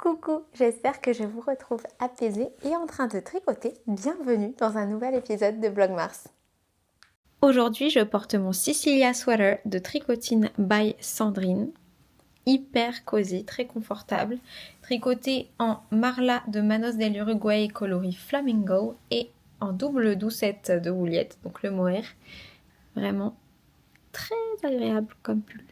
Coucou, j'espère que je vous retrouve apaisée et en train de tricoter. Bienvenue dans un nouvel épisode de Vlog Mars. Aujourd'hui, je porte mon Sicilia Sweater de Tricotine by Sandrine. Hyper cosy, très confortable. Tricoté en Marla de Manos del Uruguay coloris Flamingo et en double doucette de Woollette, donc le mohair. Vraiment très agréable comme pull.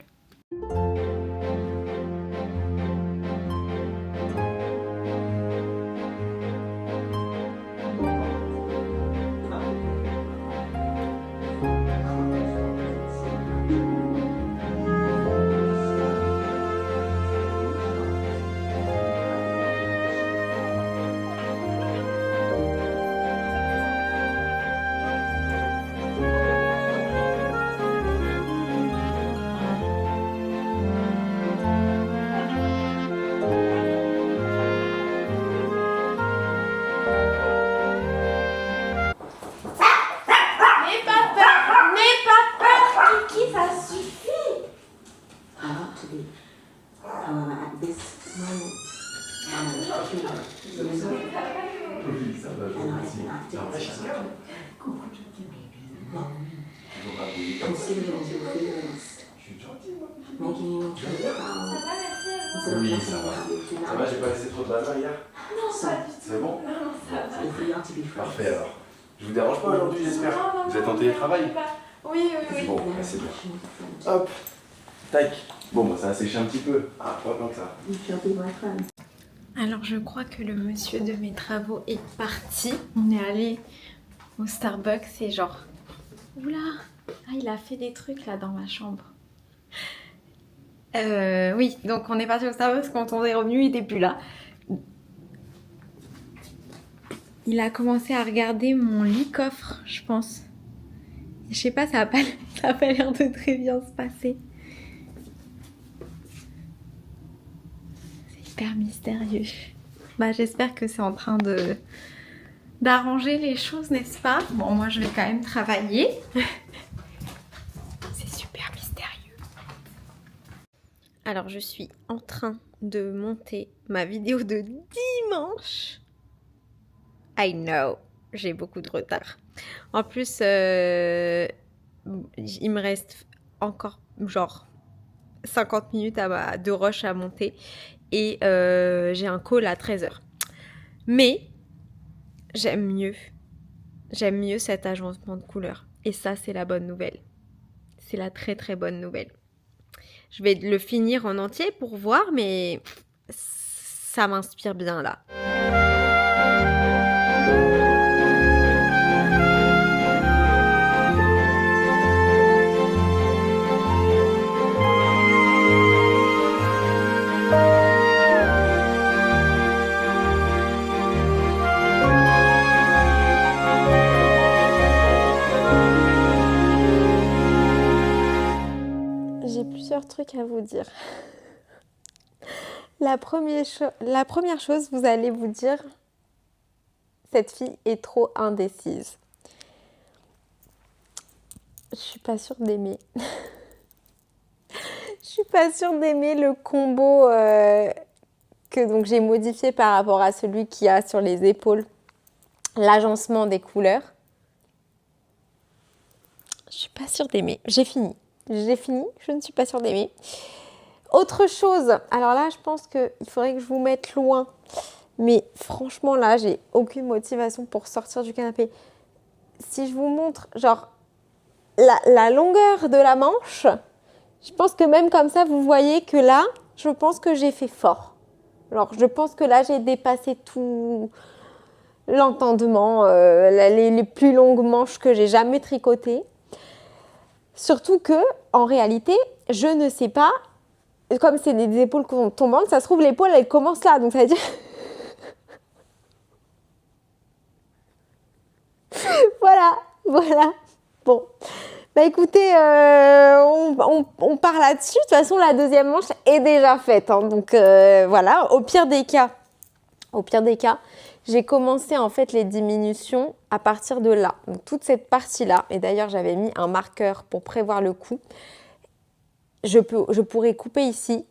Oui, ça va. Ça va, j'ai pas laissé trop de bazar hier? Non, ça va. C'est bon? Non, ça va. Parfait alors. Je vous dérange pas aujourd'hui, j'espère? Vous êtes en télétravail? Oui. Bon, bah, c'est bien. Hop, tac. Bon, bah, ça a séché un petit peu. Ah, pas tant que ça. Alors je crois que le monsieur de mes travaux est parti. On est allé au Starbucks et genre... Oula! Ah, il a fait des trucs là dans ma chambre. Oui, donc on est parti au Starbucks, quand on est revenu, il était plus là. Il a commencé à regarder mon lit-coffre, je pense. Je sais pas, ça a pas l'air de très bien se passer. C'est hyper mystérieux. Bah, j'espère que c'est en train d'arranger les choses, n'est-ce pas? Bon, moi je vais quand même travailler. C'est super mystérieux. Alors, je suis en train de monter ma vidéo de dimanche. I know, j'ai beaucoup de retard. En plus, il me reste encore genre 50 minutes de rush à monter et j'ai un call à 13h. Mais j'aime mieux cet agencement de couleurs. Et ça, c'est la bonne nouvelle. C'est la très très bonne nouvelle. Je vais le finir en entier pour voir, mais ça m'inspire bien là. J'ai plusieurs trucs à vous dire. La première chose, vous allez vous dire, cette fille est trop indécise. Je suis pas sûre d'aimer. Je suis pas sûre d'aimer le combo que donc j'ai modifié par rapport à celui qu'il y a sur les épaules. L'agencement des couleurs. Je suis pas sûre d'aimer. J'ai fini, je ne suis pas sûre d'aimer. Autre chose, alors là je pense qu'il faudrait que je vous mette loin, mais franchement là j'ai aucune motivation pour sortir du canapé. Si je vous montre genre la longueur de la manche, je pense que même comme ça vous voyez que là, je pense que j'ai fait fort. Alors je pense que là j'ai dépassé tout l'entendement, les plus longues manches que j'ai jamais tricotées. Surtout que en réalité, je ne sais pas. Comme c'est des épaules tombantes, ça se trouve l'épaule elle commence là, donc ça veut dire... voilà. Bon, bah écoutez, on part là-dessus. De toute façon, la deuxième manche est déjà faite, hein, donc voilà. Au pire des cas, j'ai commencé en fait les diminutions à partir de là. Donc toute cette partie-là, et d'ailleurs j'avais mis un marqueur pour prévoir le coup. Je pourrais couper ici,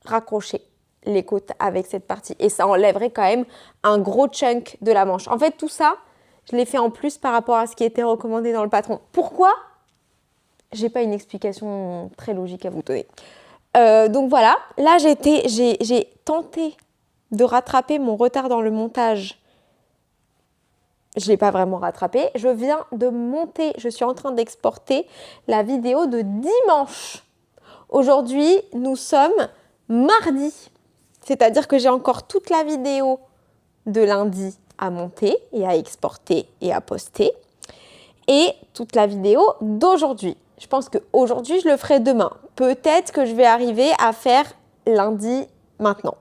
raccrocher les côtes avec cette partie. Et ça enlèverait quand même un gros chunk de la manche. En fait, tout ça, je l'ai fait en plus par rapport à ce qui était recommandé dans le patron. Pourquoi ? J'ai pas une explication très logique à vous donner. Donc voilà, là j'ai tenté de rattraper mon retard dans le montage. Je ne l'ai pas vraiment rattrapé. Je viens de monter, je suis en train d'exporter la vidéo de dimanche. Aujourd'hui, nous sommes mardi. C'est-à-dire que j'ai encore toute la vidéo de lundi à monter et à exporter et à poster. Et toute la vidéo d'aujourd'hui. Je pense qu'aujourd'hui, je le ferai demain. Peut-être que je vais arriver à faire lundi maintenant.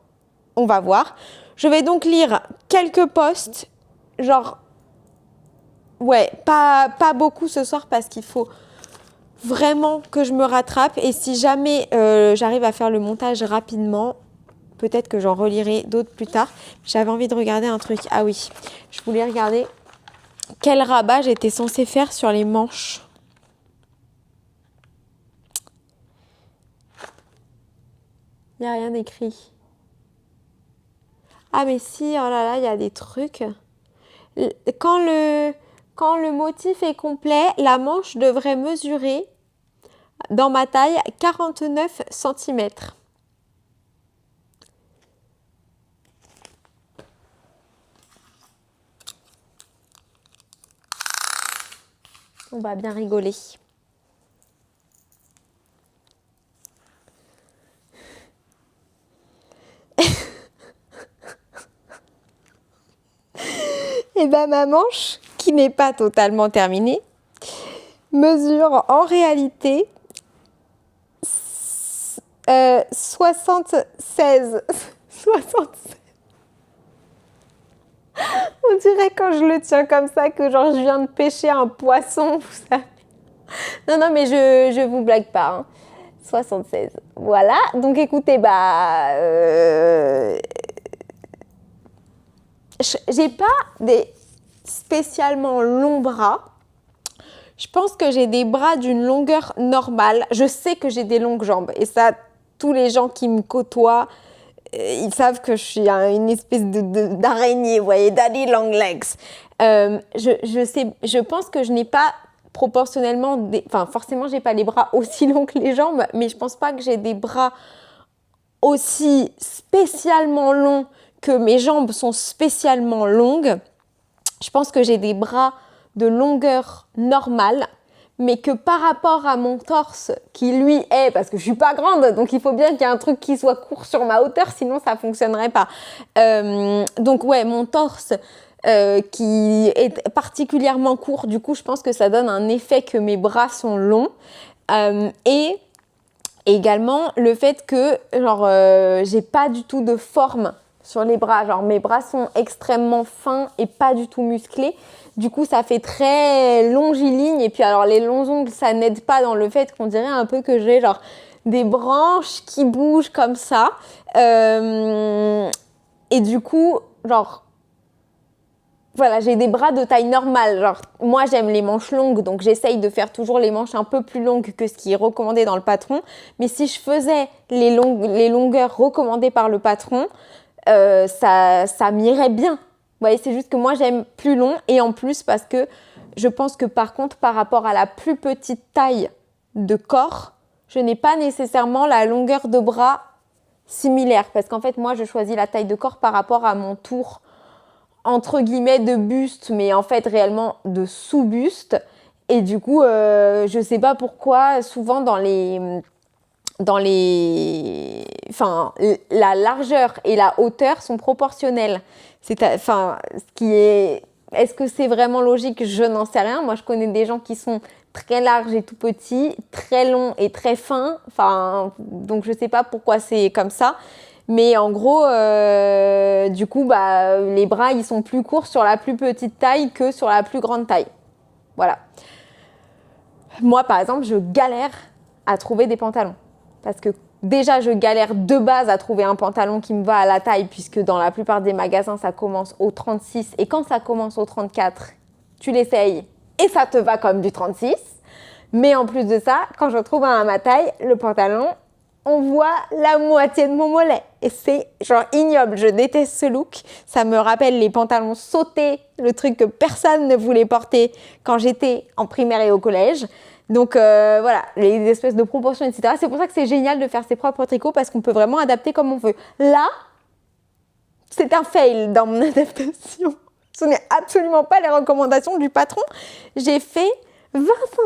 On va voir. Je vais donc lire quelques posts, genre, ouais, pas beaucoup ce soir parce qu'il faut vraiment que je me rattrape. Et si jamais j'arrive à faire le montage rapidement, peut-être que j'en relirai d'autres plus tard. J'avais envie de regarder un truc. Ah oui, je voulais regarder quel rabat j'étais censée faire sur les manches. Il n'y a rien écrit. Ah mais si, oh là là, il y a des trucs. Quand le motif est complet, la manche devrait mesurer, dans ma taille, 49 cm. On va bien rigoler. Et bien ma manche, qui n'est pas totalement terminée, mesure en réalité 76. 76. On dirait quand je le tiens comme ça que genre je viens de pêcher un poisson, vous savez. Non, mais je vous blague pas. Hein. 76. Voilà. Donc écoutez, j'ai pas des spécialement longs bras. Je pense que j'ai des bras d'une longueur normale. Je sais que j'ai des longues jambes. Et ça, tous les gens qui me côtoient, ils savent que je suis une espèce d'araignée, vous voyez, daddy long legs. Je pense que je n'ai pas proportionnellement, forcément, j'ai pas les bras aussi longs que les jambes, mais je pense pas que j'ai des bras aussi spécialement longs que mes jambes sont spécialement longues. Je pense que j'ai des bras de longueur normale, mais que par rapport à mon torse, qui lui est, parce que je suis pas grande, donc il faut bien qu'il y ait un truc qui soit court sur ma hauteur, sinon ça fonctionnerait pas. Donc ouais, mon torse qui est particulièrement court, du coup je pense que ça donne un effet que mes bras sont longs. Et également le fait que j'ai pas du tout de forme sur les bras, genre mes bras sont extrêmement fins et pas du tout musclés. Du coup, ça fait très longiligne. Et puis, alors, les longs ongles, ça n'aide pas dans le fait qu'on dirait un peu que j'ai genre des branches qui bougent comme ça. Et du coup, genre, voilà, j'ai des bras de taille normale. Genre, moi, j'aime les manches longues, donc j'essaye de faire toujours les manches un peu plus longues que ce qui est recommandé dans le patron. Mais si je faisais les longueurs recommandées par le patron, ça m'irait bien. Vous voyez, c'est juste que moi, j'aime plus long. Et en plus, parce que je pense que par contre, par rapport à la plus petite taille de corps, je n'ai pas nécessairement la longueur de bras similaire. Parce qu'en fait, moi, je choisis la taille de corps par rapport à mon tour, entre guillemets, de buste, mais en fait, réellement de sous-buste. Et du coup, je sais pas pourquoi, souvent la largeur et la hauteur sont proportionnelles. Est-ce que c'est vraiment logique? Je n'en sais rien. Moi, je connais des gens qui sont très larges et tout petits, très longs et très fins. Donc je sais pas pourquoi c'est comme ça. Mais en gros, du coup, les bras, ils sont plus courts sur la plus petite taille que sur la plus grande taille. Voilà. Moi, par exemple, je galère à trouver des pantalons. Parce que déjà, je galère de base à trouver un pantalon qui me va à la taille, puisque dans la plupart des magasins, ça commence au 36. Et quand ça commence au 34, tu l'essayes et ça te va comme du 36. Mais en plus de ça, quand je trouve un à ma taille, le pantalon, on voit la moitié de mon mollet. Et c'est genre ignoble. Je déteste ce look. Ça me rappelle les pantalons sautés, le truc que personne ne voulait porter quand j'étais en primaire et au collège. Donc voilà, les espèces de proportions, etc. C'est pour ça que c'est génial de faire ses propres tricots parce qu'on peut vraiment adapter comme on veut. Là, c'est un fail dans mon adaptation. Ce n'est absolument pas les recommandations du patron. J'ai fait 20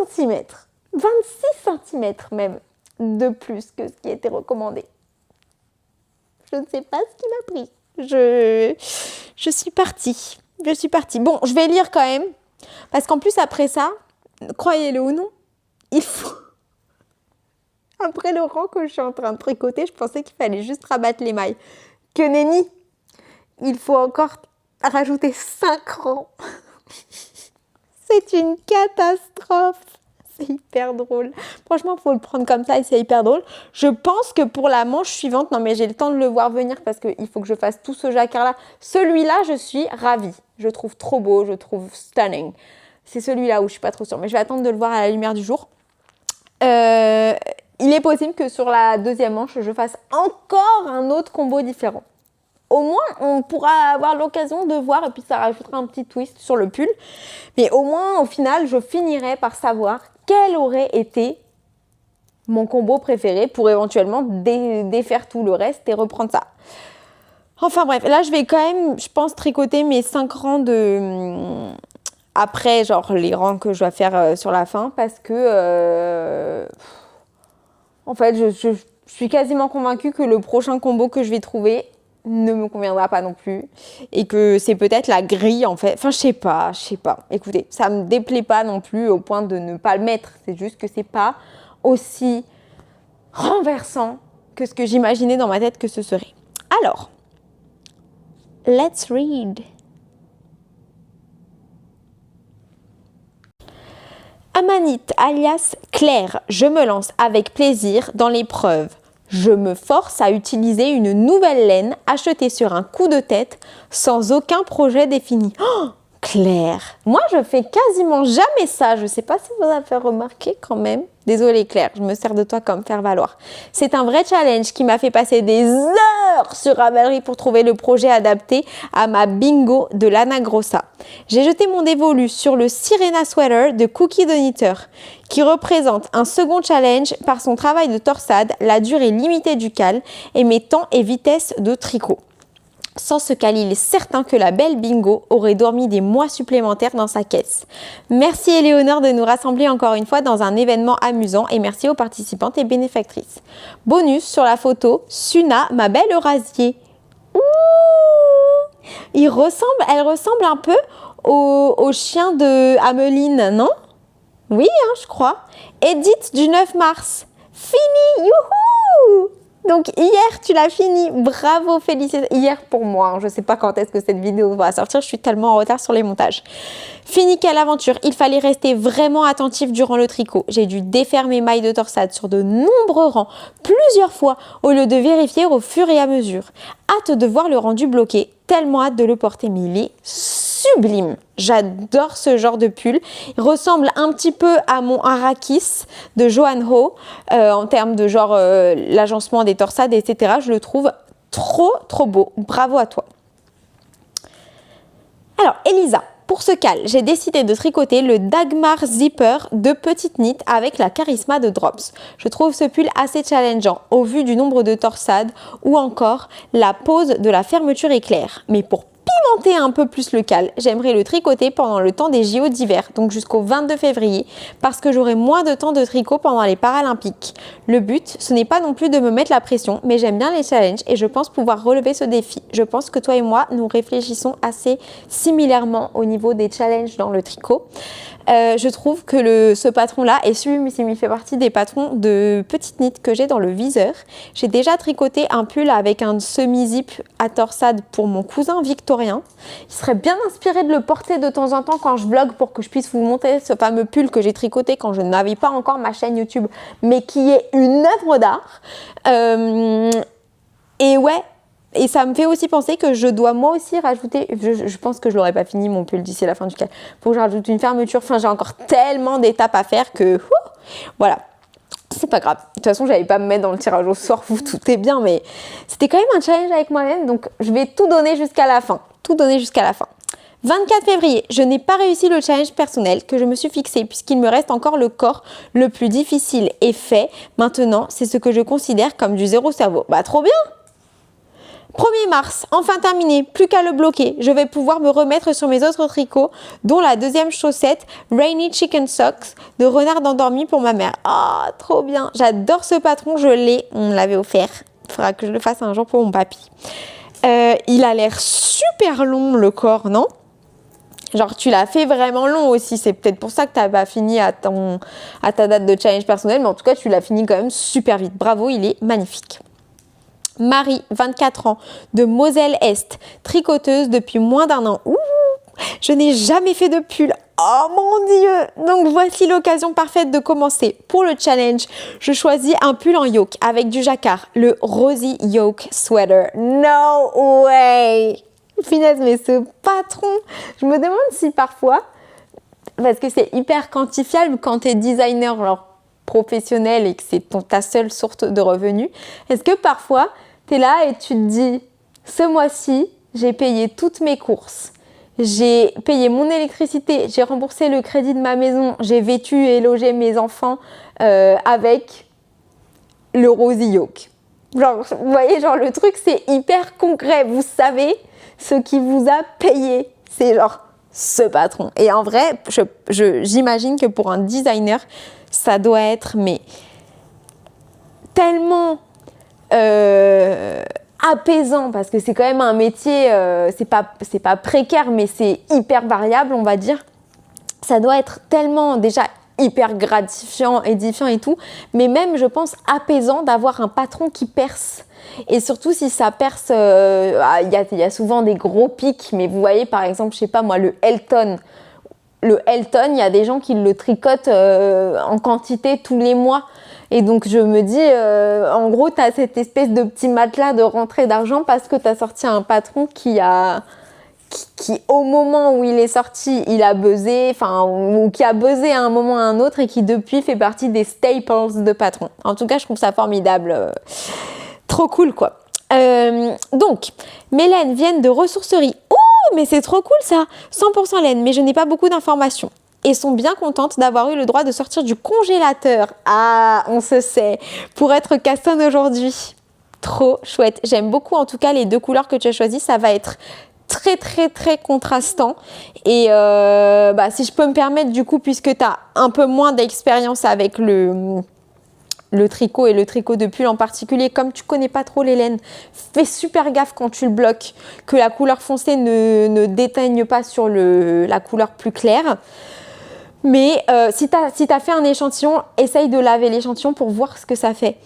cm, 26 cm même de plus que ce qui était recommandé. Je ne sais pas ce qui m'a pris. Je suis partie. Bon, je vais lire quand même. Parce qu'en plus, après ça, croyez-le ou non, il faut... Après le rang que je suis en train de tricoter, je pensais qu'il fallait juste rabattre les mailles. Que nenni! Il faut encore rajouter 5 rangs. C'est une catastrophe. C'est hyper drôle. Franchement, il faut le prendre comme ça et c'est hyper drôle. Je pense que pour la manche suivante, non mais j'ai le temps de le voir venir parce qu'il faut que je fasse tout ce jacquard-là. Celui-là, je suis ravie. Je trouve trop beau, je trouve stunning. C'est celui-là où je suis pas trop sûre. Mais je vais attendre de le voir à la lumière du jour. Il est possible que sur la deuxième manche, je fasse encore un autre combo différent. Au moins, on pourra avoir l'occasion de voir et puis ça rajoutera un petit twist sur le pull. Mais au moins, au final, je finirai par savoir quel aurait été mon combo préféré pour éventuellement défaire tout le reste et reprendre ça. Enfin bref, là, je vais quand même, je pense, tricoter mes 5 rangs de... Après, genre, les rangs que je dois faire sur la fin parce que... En fait, je suis quasiment convaincue que le prochain combo que je vais trouver ne me conviendra pas non plus et que c'est peut-être la grille en fait. Enfin, je sais pas. Écoutez, ça me déplaît pas non plus au point de ne pas le mettre. C'est juste que c'est pas aussi renversant que ce que j'imaginais dans ma tête que ce serait. Alors, let's read. Amanite alias Claire, je me lance avec plaisir dans l'épreuve. Je me force à utiliser une nouvelle laine achetée sur un coup de tête sans aucun projet défini. Oh, Claire, moi je fais quasiment jamais ça. Je ne sais pas si vous avez fait remarquer quand même. Désolée Claire, je me sers de toi comme faire valoir. C'est un vrai challenge qui m'a fait passer des heures sur Ravelry pour trouver le projet adapté à ma bingo de Lana Grossa. J'ai jeté mon dévolu sur le Sirena Sweater de Cookie the Knitter, qui représente un second challenge par son travail de torsade, la durée limitée du cal et mes temps et vitesse de tricot. Sans ce cal, il est certain que la belle bingo aurait dormi des mois supplémentaires dans sa caisse. Merci Éléonore de nous rassembler encore une fois dans un événement amusant et merci aux participantes et bénéfactrices. Bonus sur la photo, Suna, ma belle Eurasier. Ouh, elle ressemble un peu au chien de Ameline, non? Oui, je crois. Edith du 9 mars. Fini, youhou! Donc hier, tu l'as fini. Bravo, félicitations. Hier pour moi. Je ne sais pas quand est-ce que cette vidéo va sortir. Je suis tellement en retard sur les montages. Fini, quelle aventure. Il fallait rester vraiment attentif durant le tricot. J'ai dû défaire mes mailles de torsade sur de nombreux rangs, plusieurs fois, au lieu de vérifier au fur et à mesure. Hâte de voir le rendu bloqué. Tellement hâte de le porter. Mais il est sublime. J'adore ce genre de pull. Il ressemble un petit peu à mon Arrakis de Joanne Ho en termes de genre l'agencement des torsades, etc. Je le trouve trop beau. Bravo à toi. Alors, Elisa, pour ce cal, j'ai décidé de tricoter le Dagmar Zipper de Petite Knit avec la Charisma de Drops. Je trouve ce pull assez challengeant au vu du nombre de torsades ou encore la pose de la fermeture éclair. Mais pour pimenter un peu plus le cal, j'aimerais le tricoter pendant le temps des JO d'hiver, donc jusqu'au 22 février, parce que j'aurai moins de temps de tricot pendant les Paralympiques. Le but, ce n'est pas non plus de me mettre la pression, mais j'aime bien les challenges et je pense pouvoir relever ce défi. Je pense que toi et moi, nous réfléchissons assez similairement au niveau des challenges dans le tricot. Je trouve que ce patron-là est sublime, il fait partie des patrons de Petite Knit que j'ai dans le viseur. J'ai déjà tricoté un pull avec un semi-zip à torsade pour mon cousin victorien. Il serait bien inspiré de le porter de temps en temps quand je vlog pour que je puisse vous montrer ce fameux pull que j'ai tricoté quand je n'avais pas encore ma chaîne YouTube, mais qui est une œuvre d'art. Et ouais. Et ça me fait aussi penser que je dois moi aussi rajouter, je pense que je l'aurais pas fini mon pull d'ici la fin du cal. Faut que je rajoute une fermeture. Enfin, j'ai encore tellement d'étapes à faire que voilà. C'est pas grave. De toute façon, j'allais pas me mettre dans le tirage au sort, vous, tout est bien, mais c'était quand même un challenge avec moi-même, donc je vais tout donner jusqu'à la fin. Tout donner jusqu'à la fin. 24 février, je n'ai pas réussi le challenge personnel que je me suis fixé puisqu'il me reste encore le corps le plus difficile et fait. Maintenant, c'est ce que je considère comme du zéro cerveau. Bah, trop bien! 1er mars, enfin terminé, plus qu'à le bloquer. Je vais pouvoir me remettre sur mes autres tricots, dont la deuxième chaussette, Rainy Chicken Socks, de renard endormi pour ma mère. Ah, trop bien! J'adore ce patron, je l'ai, on me l'avait offert. Il faudra que je le fasse un jour pour mon papy. Il a l'air super long, le corps, non? Genre, tu l'as fait vraiment long aussi. C'est peut-être pour ça que tu n'as pas fini à ta date de challenge personnel, mais en tout cas, tu l'as fini quand même super vite. Bravo, il est magnifique. Marie, 24 ans, de Moselle-Est, tricoteuse depuis moins d'1 an. Ouh, je n'ai jamais fait de pull. Oh mon Dieu! Donc voici l'occasion parfaite de commencer. Pour le challenge, je choisis un pull en yoke avec du jacquard, le Rosy Yoke Sweater. No way! Finesse, mais ce patron, je me demande si parfois, parce que c'est hyper quantifiable quand tu es designer genre professionnel et que c'est ta seule source de revenus, est-ce que parfois tu es là et tu te dis, ce mois-ci, j'ai payé toutes mes courses, j'ai payé mon électricité, j'ai remboursé le crédit de ma maison, j'ai vêtu et logé mes enfants avec le Rosy Yoke. Genre, vous voyez, genre le truc c'est hyper concret, vous savez ce qui vous a payé, c'est genre ce patron. Et en vrai, j'imagine que pour un designer, ça doit être mais tellement apaisant parce que c'est quand même un métier, c'est pas précaire, mais c'est hyper variable, on va dire. Ça doit être tellement déjà hyper gratifiant, édifiant et tout, mais même, je pense, apaisant d'avoir un patron qui perce. Et surtout, si ça perce, y a souvent des gros pics, mais vous voyez, par exemple, je sais pas moi, le Elton. Le Elton, il y a des gens qui le tricotent en quantité tous les mois. Et donc, je me dis, en gros, tu as cette espèce de petit matelas de rentrée d'argent parce que tu as sorti un patron qui, au moment où il est sorti, il a buzzé, ou qui a buzzé à un moment ou à un autre et qui, depuis, fait partie des staples de patron. En tout cas, je trouve ça formidable. Trop cool, quoi. Donc, mes laines viennent de ressourcerie. Oh, mais c'est trop cool, ça. 100% laine, mais je n'ai pas beaucoup d'informations. Et sont bien contentes d'avoir eu le droit de sortir du congélateur. Ah, on se sait. Pour être Castonne aujourd'hui. Trop chouette. J'aime beaucoup, en tout cas, les deux couleurs que tu as choisies. Ça va être très, très, très contrastant. Et si je peux me permettre, du coup, puisque tu as un peu moins d'expérience avec le tricot et le tricot de pull en particulier, comme tu connais pas trop les laines, fais super gaffe quand tu le bloques, que la couleur foncée ne déteigne pas sur la couleur plus claire. Mais si t'as fait un échantillon, essaye de laver l'échantillon pour voir ce que ça fait.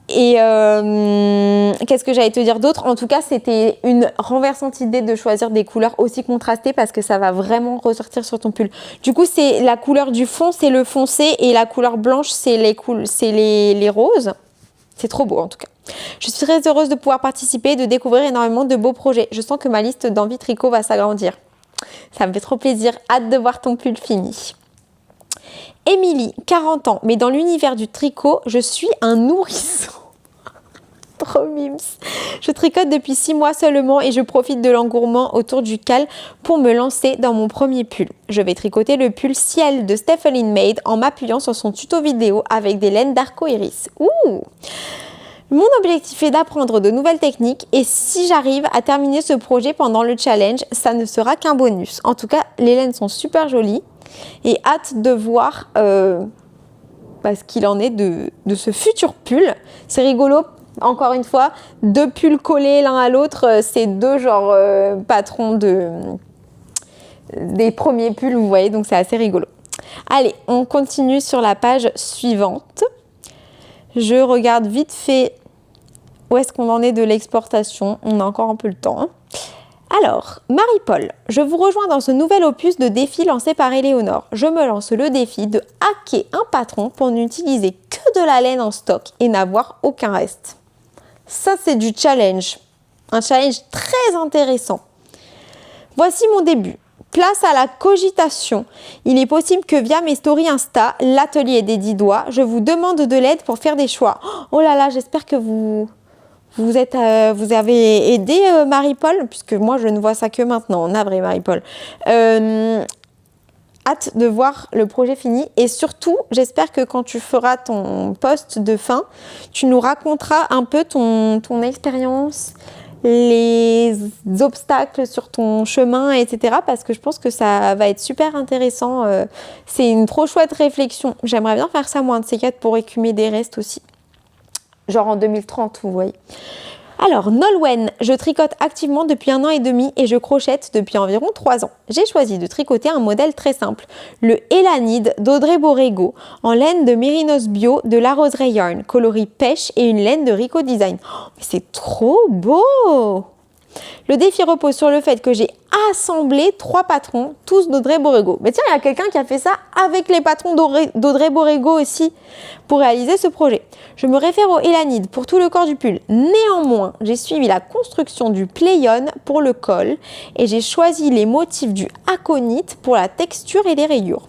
Et qu'est-ce que j'allais te dire d'autre? En tout cas, c'était une renversante idée de choisir des couleurs aussi contrastées parce que ça va vraiment ressortir sur ton pull. Du coup, c'est la couleur du fond, c'est le foncé, et la couleur blanche, c'est les roses. C'est trop beau en tout cas. Je suis très heureuse de pouvoir participer et de découvrir énormément de beaux projets. Je sens que ma liste d'envie tricot va s'agrandir. Ça me fait trop plaisir. Hâte de voir ton pull fini. Émilie, 40 ans, mais dans l'univers du tricot, je suis un nourrisson. Trop mimes. Je tricote depuis 6 mois seulement et je profite de l'engouement autour du cal pour me lancer dans mon premier pull. Je vais tricoter le pull ciel de Stephanie Maid en m'appuyant sur son tuto vidéo avec des laines d'arco-iris. Ouh! Mon objectif est d'apprendre de nouvelles techniques et si j'arrive à terminer ce projet pendant le challenge, ça ne sera qu'un bonus. En tout cas, les laines sont super jolies et hâte de voir ce qu'il en est de ce futur pull. C'est rigolo. Encore une fois, 2 pulls collés l'un à l'autre, c'est 2 patrons des premiers pulls, vous voyez, donc c'est assez rigolo. Allez, on continue sur la page suivante. Je regarde vite fait où est-ce qu'on en est de l'exportation. On a encore un peu le temps. Alors, Marie-Paul, je vous rejoins dans ce nouvel opus de défi lancé par Éléonore. Je me lance le défi de hacker un patron pour n'utiliser que de la laine en stock et n'avoir aucun reste. Ça, c'est du challenge. Un challenge très intéressant. Voici mon début. Place à la cogitation. Il est possible que via mes stories Insta, l'atelier des 10 doigts, je vous demande de l'aide pour faire des choix. Oh là là, j'espère que vous avez aidé Marie-Paul, puisque moi je ne vois ça que maintenant. Navré Marie-Paul. Hâte de voir le projet fini et surtout, j'espère que quand tu feras ton post de fin, tu nous raconteras un peu ton expérience, les obstacles sur ton chemin, etc. Parce que je pense que ça va être super intéressant. C'est une trop chouette réflexion. J'aimerais bien faire ça, moi, un de ces quatre, pour écumer des restes aussi. Genre en 2030, vous voyez. Alors, Nolwenn, je tricote activement depuis 1 an et demi et je crochète depuis environ 3 ans. J'ai choisi de tricoter un modèle très simple, le Elanide d'Audrey Borrego, en laine de Mérinos Bio de La Roseraie Yarn, coloris pêche et une laine de Rico Design. Oh, mais c'est trop beau! Le défi repose sur le fait que j'ai assemblé 3 patrons, tous d'Audrey Borrego. Mais tiens, il y a quelqu'un qui a fait ça avec les patrons d'Audrey Borrego aussi pour réaliser ce projet. Je me réfère au Elanide pour tout le corps du pull. Néanmoins, j'ai suivi la construction du Playon pour le col et j'ai choisi les motifs du Aconite pour la texture et les rayures.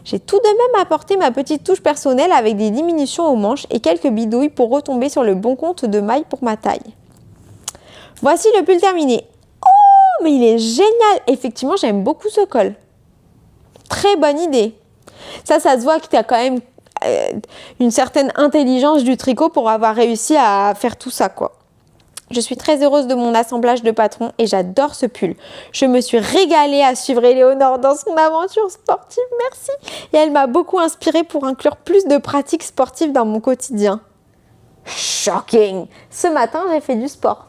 J'ai tout de même apporté ma petite touche personnelle avec des diminutions aux manches et quelques bidouilles pour retomber sur le bon compte de mailles pour ma taille. Voici le pull terminé. Oh, mais il est génial! Effectivement, j'aime beaucoup ce col. Très bonne idée. Ça se voit que tu as quand même une certaine intelligence du tricot pour avoir réussi à faire tout ça, quoi. Je suis très heureuse de mon assemblage de patrons et j'adore ce pull. Je me suis régalée à suivre Éléonore dans son aventure sportive, merci. Et elle m'a beaucoup inspirée pour inclure plus de pratiques sportives dans mon quotidien. Shocking! Ce matin, j'ai fait du sport.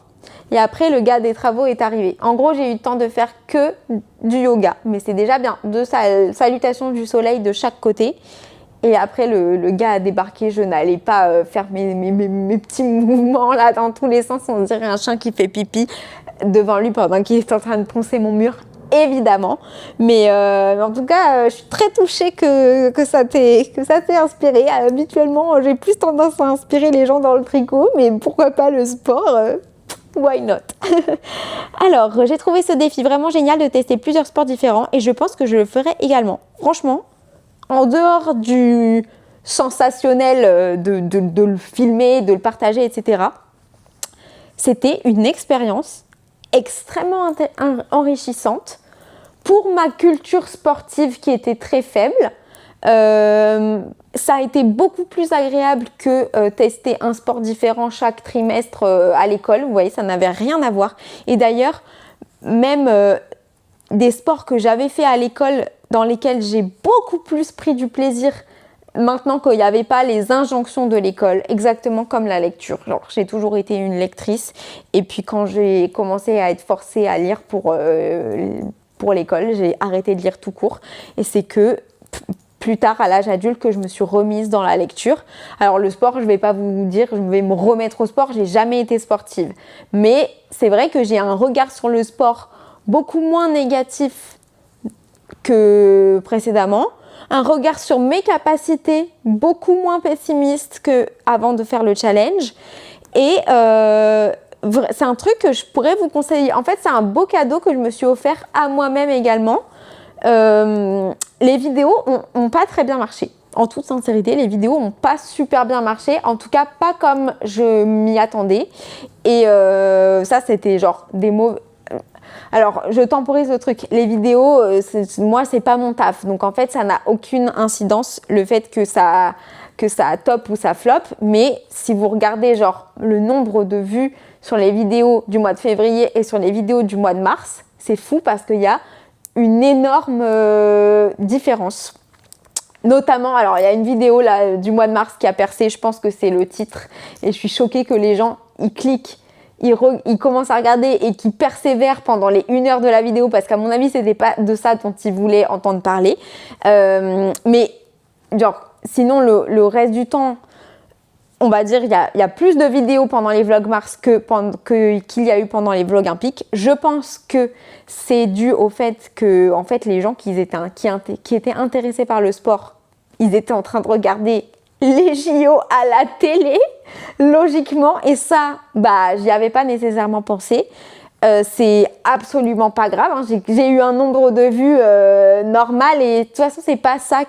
Et après, le gars des travaux est arrivé. En gros, j'ai eu le temps de faire que du yoga. Mais c'est déjà bien. 2 salutations du soleil de chaque côté. Et après, le gars a débarqué. Je n'allais pas faire mes petits mouvements là dans tous les sens. On dirait un chien qui fait pipi devant lui pendant qu'il est en train de poncer mon mur. Évidemment. Mais en tout cas, je suis très touchée que ça t'ait inspiré. Habituellement, j'ai plus tendance à inspirer les gens dans le tricot. Mais pourquoi pas le sport Why not? Alors, j'ai trouvé ce défi vraiment génial de tester plusieurs sports différents et je pense que je le ferai également. Franchement, en dehors du sensationnel de le filmer, de le partager, etc., c'était une expérience extrêmement enrichissante pour ma culture sportive qui était très faible. Ça a été beaucoup plus agréable que tester un sport différent chaque trimestre à l'école. Vous voyez, ça n'avait rien à voir. Et d'ailleurs, même des sports que j'avais fait à l'école dans lesquels j'ai beaucoup plus pris du plaisir maintenant qu'il n'y avait pas les injonctions de l'école, exactement comme la lecture. Genre, j'ai toujours été une lectrice et puis quand j'ai commencé à être forcée à lire pour l'école, j'ai arrêté de lire tout court. Et c'est que plus tard, à l'âge adulte, que je me suis remise dans la lecture. Alors le sport, je ne vais pas vous dire, je vais me remettre au sport, j'ai jamais été sportive. Mais c'est vrai que j'ai un regard sur le sport beaucoup moins négatif que précédemment, un regard sur mes capacités beaucoup moins pessimiste qu'avant de faire le challenge. Et c'est un truc que je pourrais vous conseiller. En fait, c'est un beau cadeau que je me suis offert à moi-même également. Les vidéos ont pas très bien marché. En toute sincérité, les vidéos n'ont pas super bien marché. En tout cas, pas comme je m'y attendais. Et ça, c'était genre des mots... Alors, je temporise le truc. Les vidéos, moi, c'est pas mon taf. Donc, en fait, ça n'a aucune incidence, le fait que ça top ou ça flop. Mais si vous regardez genre le nombre de vues sur les vidéos du mois de février et sur les vidéos du mois de mars, c'est fou parce qu'il y a une énorme différence. Notamment, alors il y a une vidéo là du mois de mars qui a percé, je pense que c'est le titre, et je suis choquée que les gens ils cliquent, ils commencent à regarder et qu'ils persévèrent pendant les 1 heure de la vidéo parce qu'à mon avis c'était pas de ça dont ils voulaient entendre parler. Mais genre sinon le reste du temps, on va dire il y a plus de vidéos pendant les vlogs mars qu'il y a eu pendant les vlogs olympiques. Je pense que c'est dû au fait que en fait, les gens qui étaient intéressés par le sport, ils étaient en train de regarder les JO à la télé, logiquement. Et ça, j'y avais pas nécessairement pensé. c'est absolument pas grave, hein. J'ai eu un nombre de vues normal et de toute façon c'est pas ça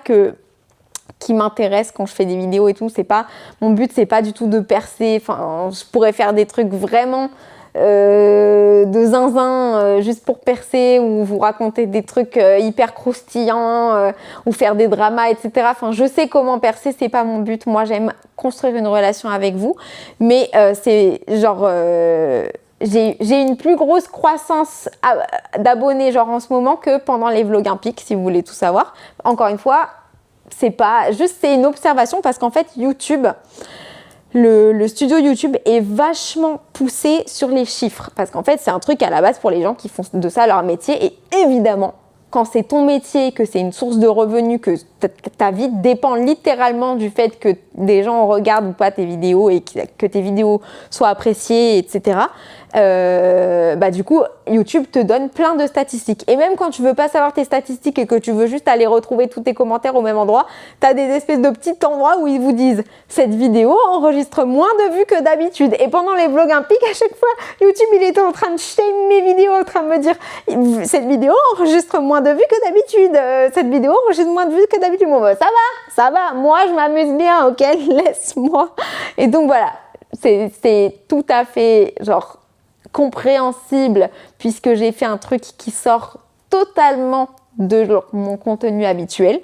qui m'intéresse quand je fais des vidéos et tout. C'est pas mon but, c'est pas du tout de percer. Enfin, je pourrais faire des trucs vraiment de zinzin juste pour percer ou vous raconter des trucs hyper croustillants ou faire des dramas, etc. Enfin, je sais comment percer, c'est pas mon but. Moi, j'aime construire une relation avec vous, mais c'est genre j'ai une plus grosse croissance d'abonnés genre en ce moment que pendant les Vlogimpiques, si vous voulez tout savoir. Encore une fois, c'est pas juste, c'est une observation parce qu'en fait YouTube, le studio YouTube est vachement poussé sur les chiffres parce qu'en fait c'est un truc à la base pour les gens qui font de ça leur métier et évidemment quand c'est ton métier, que c'est une source de revenus, que ta vie dépend littéralement du fait que des gens regardent ou pas tes vidéos et que tes vidéos soient appréciées, etc. Du coup, YouTube te donne plein de statistiques. Et même quand tu veux pas savoir tes statistiques et que tu veux juste aller retrouver tous tes commentaires au même endroit, tu as des espèces de petits endroits où ils vous disent « Cette vidéo enregistre moins de vues que d'habitude. » Et pendant les Vlogimpiques, à chaque fois, YouTube, il était en train de shame mes vidéos, en train de me dire « Cette vidéo enregistre moins de vues que d'habitude. Cette vidéo enregistre moins de vues que d'habitude. » Bon, bah, ça va. Moi, je m'amuse bien, ok? Laisse-moi. Et donc, voilà. C'est tout à fait, genre, compréhensible puisque j'ai fait un truc qui sort totalement de mon contenu habituel,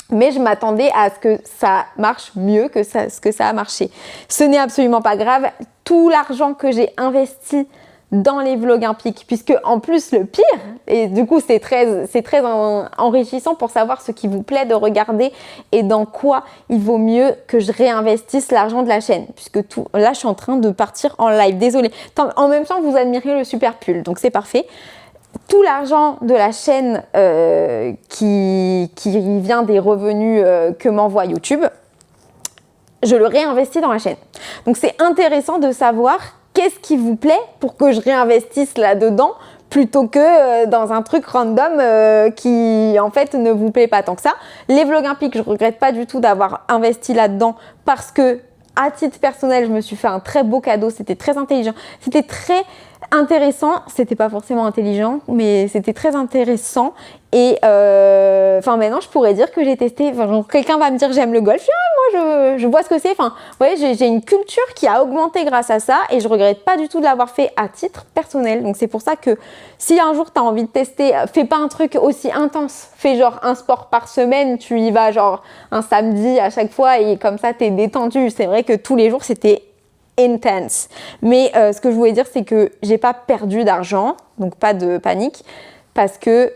mais je m'attendais à ce que ça marche mieux que ce que ça a marché. Ce n'est absolument pas grave. Tout l'argent que j'ai investi dans les Vlogimpiques, puisque en plus le pire, et du coup c'est très enrichissant pour savoir ce qui vous plaît de regarder et dans quoi il vaut mieux que je réinvestisse l'argent de la chaîne, puisque là je suis en train de partir en live, désolée. En même temps vous admirez le super pull, donc c'est parfait. Tout l'argent de la chaîne qui vient des revenus que m'envoie YouTube, je le réinvestis dans la chaîne. Donc c'est intéressant de savoir qu'est-ce qui vous plaît pour que je réinvestisse là-dedans plutôt que dans un truc random qui en fait ne vous plaît pas tant que ça. Les Vlogimpiques, je regrette pas du tout d'avoir investi là-dedans parce que à titre personnel, je me suis fait un très beau cadeau, c'était très intelligent, c'était très intéressant, c'était pas forcément intelligent, mais c'était très intéressant. Et maintenant, je pourrais dire que j'ai testé. Quelqu'un va me dire j'aime le golf, moi je vois ce que c'est. Enfin, vous voyez, j'ai une culture qui a augmenté grâce à ça et je regrette pas du tout de l'avoir fait à titre personnel. Donc c'est pour ça que si un jour tu as envie de tester, fais pas un truc aussi intense. Fais genre un sport par semaine, tu y vas genre un samedi à chaque fois et comme ça t'es détendu. C'est vrai que tous les jours c'était intense. Mais ce que je voulais dire, c'est que j'ai pas perdu d'argent, donc pas de panique, parce que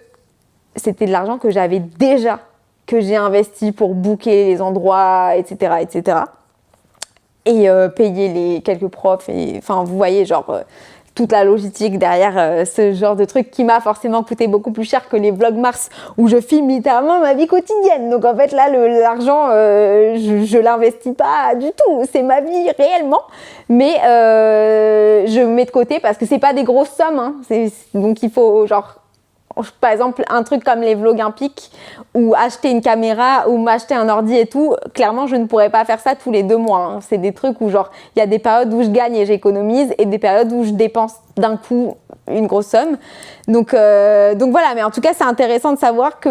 c'était de l'argent que j'avais déjà, que j'ai investi pour booker les endroits, etc., etc. Et payer les quelques profs. Et, enfin, vous voyez, genre, toute la logistique derrière ce genre de truc qui m'a forcément coûté beaucoup plus cher que les Vlogmars où je filme littéralement ma vie quotidienne. Donc en fait là l'argent je l'investis pas du tout, c'est ma vie réellement, mais je mets de côté parce que c'est pas des grosses sommes, hein. Donc il faut genre par exemple un truc comme les Vlogimpiques ou acheter une caméra ou m'acheter un ordi et tout, clairement je ne pourrais pas faire ça tous les 2 mois, hein. C'est des trucs où genre il y a des périodes où je gagne et j'économise et des périodes où je dépense d'un coup une grosse somme. Donc voilà, mais en tout cas c'est intéressant de savoir que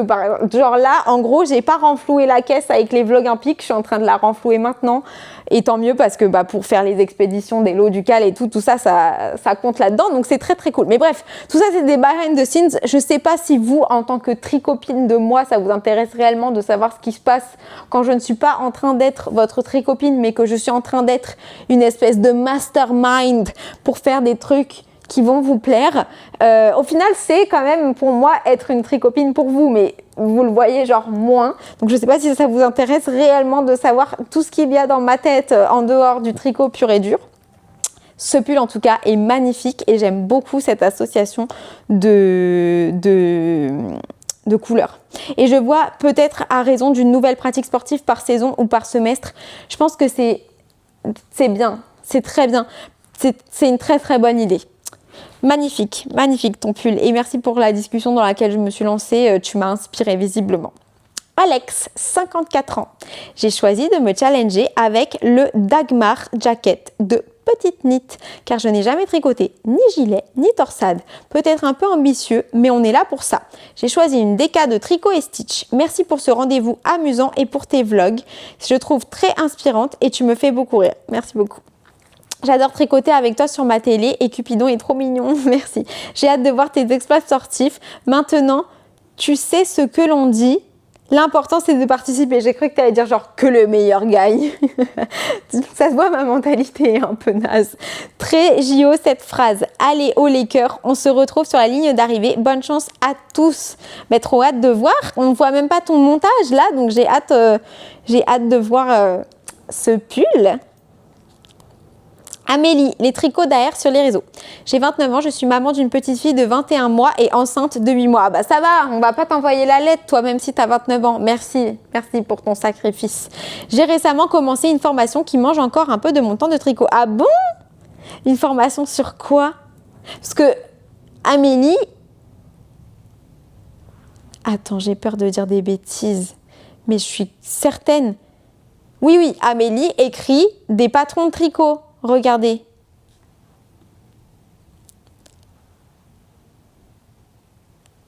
genre là en gros j'ai pas renfloué la caisse avec les Vlogimpiques, je suis en train de la renflouer maintenant et tant mieux parce que pour faire les expéditions des lots du Cal et tout ça compte là-dedans, donc c'est très très cool. Mais bref, tout ça c'est des behind the scenes. Je sais pas si vous en tant que tricopine de moi ça vous intéresse réellement de savoir ce qui se passe quand je ne suis pas en train d'être votre tricopine mais que je suis en train d'être une espèce de mastermind pour faire des trucs qui vont vous plaire. Au final, c'est quand même pour moi être une tricopine pour vous, mais vous le voyez genre moins. Donc je sais pas si ça vous intéresse réellement de savoir tout ce qu'il y a dans ma tête en dehors du tricot pur et dur. Ce pull en tout cas est magnifique et j'aime beaucoup cette association de couleurs. Et je vois peut-être à raison d'une nouvelle pratique sportive par saison ou par semestre. Je pense que c'est bien, c'est très bien. C'est une très très bonne idée. Magnifique, magnifique ton pull et merci pour la discussion dans laquelle je me suis lancée, tu m'as inspirée visiblement. Alex, 54 ans. J'ai choisi de me challenger avec le Dagmar Jacket de petite knit, car je n'ai jamais tricoté ni gilet, ni torsade. Peut-être un peu ambitieux, mais on est là pour ça. J'ai choisi une déca de tricot et stitch. Merci pour ce rendez-vous amusant et pour tes vlogs. Je trouve très inspirante et tu me fais beaucoup rire. Merci beaucoup. J'adore tricoter avec toi sur ma télé et Cupidon est trop mignon, merci. J'ai hâte de voir tes exploits sportifs. Maintenant, tu sais ce que l'on dit. L'important, c'est de participer. J'ai cru que tu allais dire genre que le meilleur gagne. Ça se voit, ma mentalité est un peu naze. Très JO cette phrase. Allez, aux Lakers, on se retrouve sur la ligne d'arrivée. Bonne chance à tous. Mais trop hâte de voir. On ne voit même pas ton montage là, donc j'ai hâte de voir ce pull. Amélie, les tricots d'AR sur les réseaux. J'ai 29 ans, je suis maman d'une petite fille de 21 mois et enceinte de 8 mois. Bah ça va, on va pas t'envoyer la lettre, toi, même si tu as 29 ans. Merci pour ton sacrifice. J'ai récemment commencé une formation qui mange encore un peu de mon temps de tricot. Ah bon? Une formation sur quoi? Parce que Amélie... Attends, j'ai peur de dire des bêtises, mais je suis certaine. Oui, Amélie écrit des patrons de tricot. Regardez.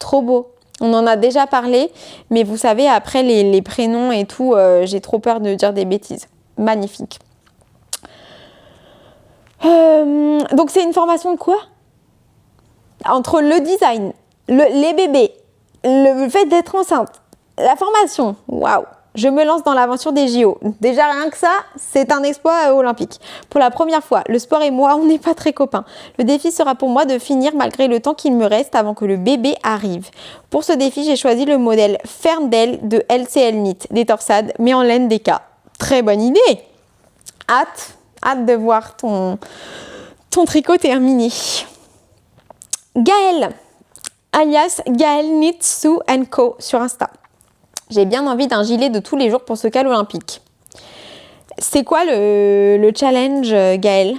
Trop beau. On en a déjà parlé, mais vous savez, après les prénoms et tout, j'ai trop peur de dire des bêtises. Magnifique. Donc c'est une formation de quoi? Entre le design, les bébés, le fait d'être enceinte, la formation, waouh! Je me lance dans l'aventure des JO. Déjà, rien que ça, c'est un exploit olympique. Pour la première fois, le sport et moi, on n'est pas très copains. Le défi sera pour moi de finir malgré le temps qu'il me reste avant que le bébé arrive. Pour ce défi, j'ai choisi le modèle Ferndale de LCL Knit, des torsades, mais en laine DK. Très bonne idée. Hâte de voir ton tricot terminé. Gaëlle, alias Gaëlle Knit Sue & Co sur Insta. J'ai bien envie d'un gilet de tous les jours pour ce cal olympique. C'est quoi le challenge, Gaëlle?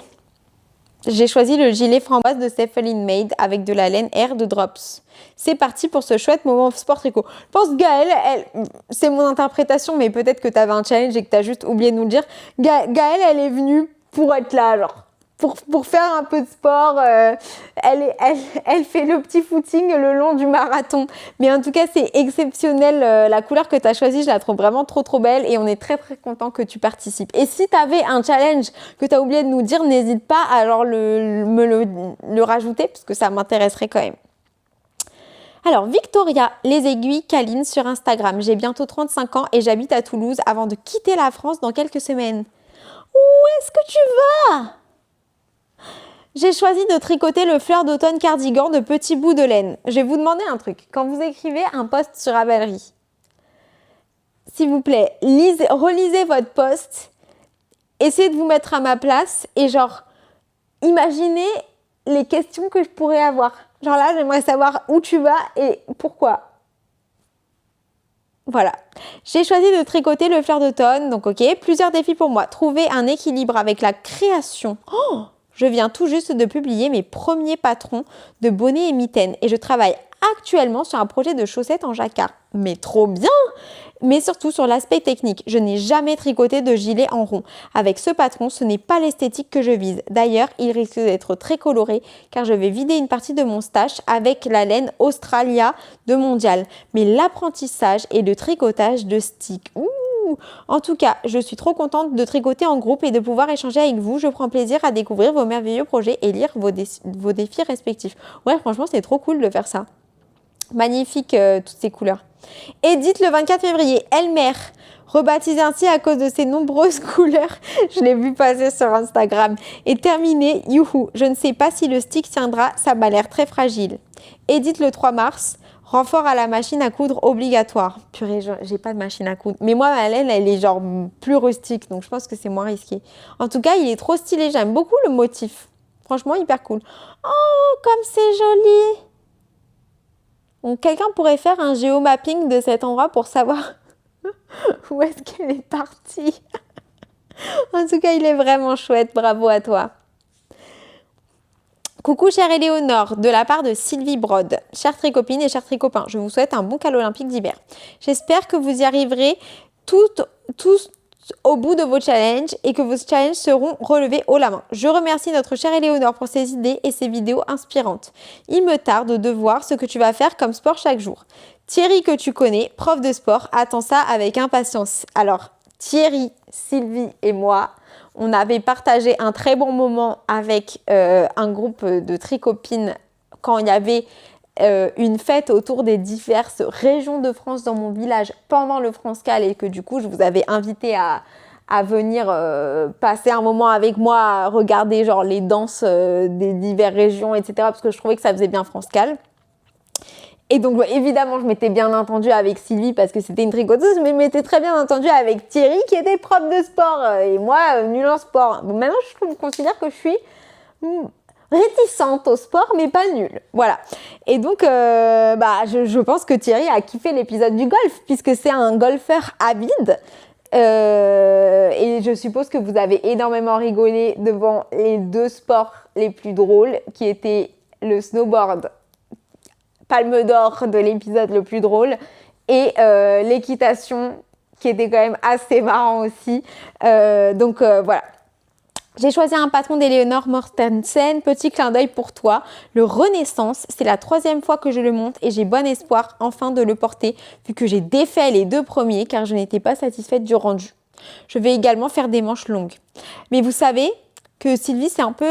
J'ai choisi le gilet framboise de Stephen Made avec de la laine Air de Drops. C'est parti pour ce chouette moment sport tricot. Je pense Gaëlle, c'est mon interprétation, mais peut-être que tu avais un challenge et que tu as juste oublié de nous le dire. Gaëlle, elle est venue pour être là, genre. Pour faire un peu de sport, elle fait le petit footing le long du marathon. Mais en tout cas, c'est exceptionnel. La couleur que tu as choisie, je la trouve vraiment trop belle et on est très content que tu participes. Et si tu avais un challenge que tu as oublié de nous dire, n'hésite pas à alors le rajouter parce que ça m'intéresserait quand même. Alors, Victoria, les aiguilles câlines sur Instagram. J'ai bientôt 35 ans et j'habite à Toulouse avant de quitter la France dans quelques semaines. Où est-ce que tu vas ? J'ai choisi de tricoter le fleur d'automne cardigan de petits bouts de laine. Je vais vous demander un truc. Quand vous écrivez un post sur Ravelry, s'il vous plaît, relisez votre post, essayez de vous mettre à ma place et genre, imaginez les questions que je pourrais avoir. Genre là, j'aimerais savoir où tu vas et pourquoi. Voilà. J'ai choisi de tricoter le fleur d'automne, donc ok. Plusieurs défis pour moi. Trouver un équilibre avec la création. Oh! Je viens tout juste de publier mes premiers patrons de bonnets et mitaines et je travaille actuellement sur un projet de chaussettes en jacquard. Mais trop bien! Mais surtout sur l'aspect technique. Je n'ai jamais tricoté de gilet en rond. Avec ce patron, ce n'est pas l'esthétique que je vise. D'ailleurs, il risque d'être très coloré car je vais vider une partie de mon stash avec la laine Australia de Mondial. Mais l'apprentissage et le tricotage de stick. En tout cas, je suis trop contente de tricoter en groupe et de pouvoir échanger avec vous. Je prends plaisir à découvrir vos merveilleux projets et lire vos défis respectifs. Ouais, franchement, c'est trop cool de faire ça. Magnifique, toutes ces couleurs. Edith, le 24 février, Elmer, rebaptisée ainsi à cause de ses nombreuses couleurs. Je l'ai vu passer sur Instagram. Et terminé, youhou. Je ne sais pas si le stick tiendra, ça m'a l'air très fragile. Edith, le 3 mars, renfort à la machine à coudre obligatoire. Purée, j'ai pas de machine à coudre. Mais moi, ma laine, elle est genre plus rustique, donc je pense que c'est moins risqué. En tout cas, il est trop stylé. J'aime beaucoup le motif. Franchement, hyper cool. Oh, comme c'est joli! Donc, quelqu'un pourrait faire un géomapping de cet endroit pour savoir où est-ce qu'elle est partie. En tout cas, il est vraiment chouette. Bravo à toi. Coucou chère Éléonore, de la part de Sylvie Brode. Chères tricopines et chers tricopains, je vous souhaite un bon cal olympique d'hiver. J'espère que vous y arriverez tous au bout de vos challenges et que vos challenges seront relevés haut la main. Je remercie notre chère Éléonore pour ses idées et ses vidéos inspirantes. Il me tarde de voir ce que tu vas faire comme sport chaque jour. Thierry, que tu connais, prof de sport, attend ça avec impatience. Alors, Thierry, Sylvie et moi, on avait partagé un très bon moment avec un groupe de tricopines quand il y avait une fête autour des diverses régions de France dans mon village pendant le France-Cal et que du coup, je vous avais invité à venir passer un moment avec moi, à regarder genre les danses des diverses régions, etc. parce que je trouvais que ça faisait bien France-Cal. Et donc, évidemment, je m'étais bien entendue avec Sylvie parce que c'était une tricoteuse, mais je m'étais très bien entendue avec Thierry qui était prof de sport et moi, nulle en sport. Bon, maintenant, je considère que je suis réticente au sport, mais pas nulle. Voilà. Et donc, je pense que Thierry a kiffé l'épisode du golf puisque c'est un golfeur avide. Et je suppose que vous avez énormément rigolé devant les 2 sports les plus drôles qui étaient le snowboard, palme d'or de l'épisode le plus drôle, et l'équitation qui était quand même assez marrant aussi. Voilà. J'ai choisi un patron d'Éléonore Mortensen. Petit clin d'œil pour toi. Le Renaissance, c'est la 3e fois que je le monte et j'ai bon espoir enfin de le porter vu que j'ai défait les 2 premiers car je n'étais pas satisfaite du rendu. Je vais également faire des manches longues. Mais vous savez que Sylvie, c'est un peu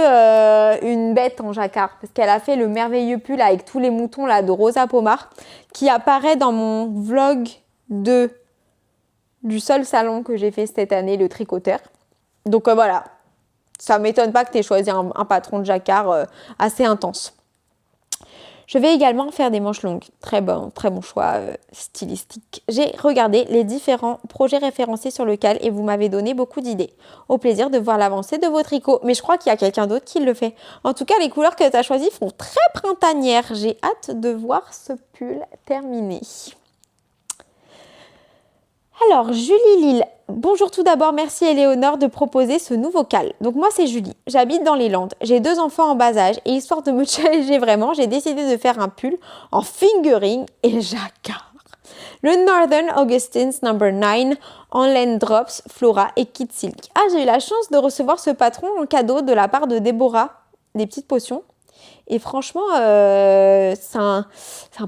une bête en jacquard parce qu'elle a fait le merveilleux pull avec tous les moutons là de Rosa Pomar qui apparaît dans mon vlog du seul salon que j'ai fait cette année, le tricoteur. Donc voilà. Ça ne m'étonne pas que tu aies choisi un patron de jacquard assez intense. Je vais également faire des manches longues. Très bon choix stylistique. J'ai regardé les différents projets référencés sur le cal et vous m'avez donné beaucoup d'idées. Au plaisir de voir l'avancée de vos tricots. Mais je crois qu'il y a quelqu'un d'autre qui le fait. En tout cas, les couleurs que tu as choisies font très printanières. J'ai hâte de voir ce pull terminé. Alors, Julie Lille. Bonjour tout d'abord, merci Éléonore de proposer ce nouveau cal. Donc moi c'est Julie, j'habite dans les Landes, j'ai 2 enfants en bas âge et histoire de me challenger vraiment, j'ai décidé de faire un pull en fingering et jacquard. Le Northern Augustine's No. 9 en laine drops, Flora et Kid Silk. Ah, j'ai eu la chance de recevoir ce patron en cadeau de la part de Déborah, des petites potions. Et franchement, c'est un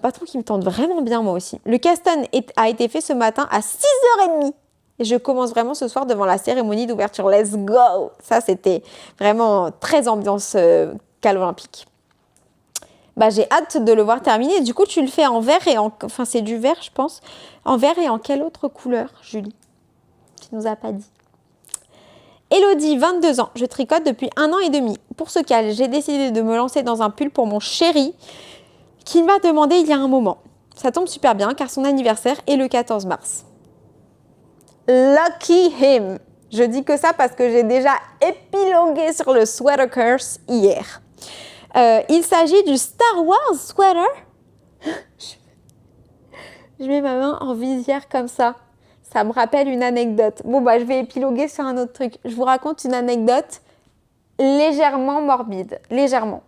patron qui me tente vraiment bien moi aussi. Le castan a été fait ce matin à 6h30. Et je commence vraiment ce soir devant la cérémonie d'ouverture. Let's go! Ça, c'était vraiment très ambiance cal olympique. J'ai hâte de le voir terminer. Du coup, tu le fais en vert et Enfin, c'est du vert, je pense. En vert et en quelle autre couleur, Julie? Tu nous as pas dit. Élodie, 22 ans. Je tricote depuis 1 an et demi. Pour ce cal, j'ai décidé de me lancer dans un pull pour mon chéri qui m'a demandé il y a un moment. Ça tombe super bien car son anniversaire est le 14 mars. Lucky him. Je dis que ça parce que j'ai déjà épilogué sur le sweater curse hier. Il s'agit du Star Wars sweater. Je mets ma main en visière comme ça. Ça me rappelle une anecdote. Bon, je vais épiloguer sur un autre truc. Je vous raconte une anecdote légèrement morbide. Légèrement.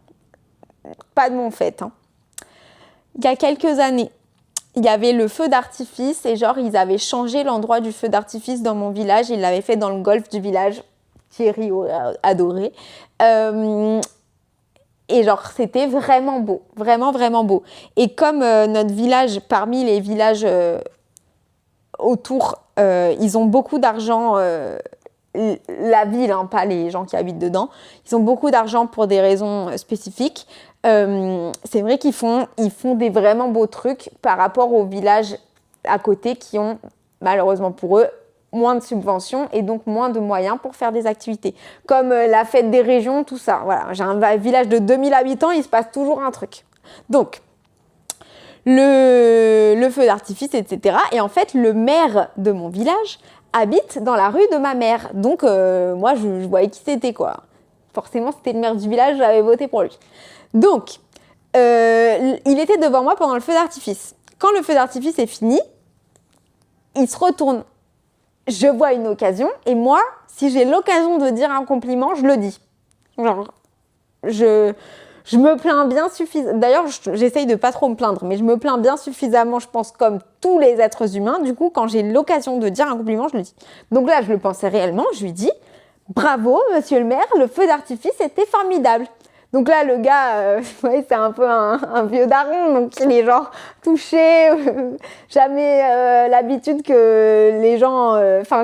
Pas de mon fait. Il y a quelques années, il y avait le feu d'artifice et ils avaient changé l'endroit du feu d'artifice dans mon village. Ils l'avaient fait dans le golf du village. Thierry aurait adoré. Et c'était vraiment beau. Vraiment, vraiment beau. Et comme notre village, parmi les villages autour, ils ont beaucoup d'argent, la ville, pas les gens qui habitent dedans, ils ont beaucoup d'argent pour des raisons spécifiques. C'est vrai qu'ils font des vraiment beaux trucs par rapport aux villages à côté qui ont, malheureusement pour eux, moins de subventions et donc moins de moyens pour faire des activités. Comme la fête des régions, tout ça. Voilà, j'ai un village de 2000 habitants, il se passe toujours un truc. Donc, le feu d'artifice, etc. Et en fait, le maire de mon village habite dans la rue de ma mère. Donc, moi, je voyais qui c'était, quoi. Forcément, c'était le maire du village, j'avais voté pour lui. Donc, il était devant moi pendant le feu d'artifice. Quand le feu d'artifice est fini, il se retourne. Je vois une occasion et moi, si j'ai l'occasion de dire un compliment, je le dis. Je Je me plains bien suffisamment. D'ailleurs, j'essaye de pas trop me plaindre, mais je me plains bien suffisamment, je pense, comme tous les êtres humains. Du coup, quand j'ai l'occasion de dire un compliment, je le dis. Donc là, je le pensais réellement. Je lui dis « Bravo, monsieur le maire, le feu d'artifice était formidable ». Donc là, le gars, ouais, c'est un peu un vieux daron, donc il est genre touché, jamais l'habitude que les gens,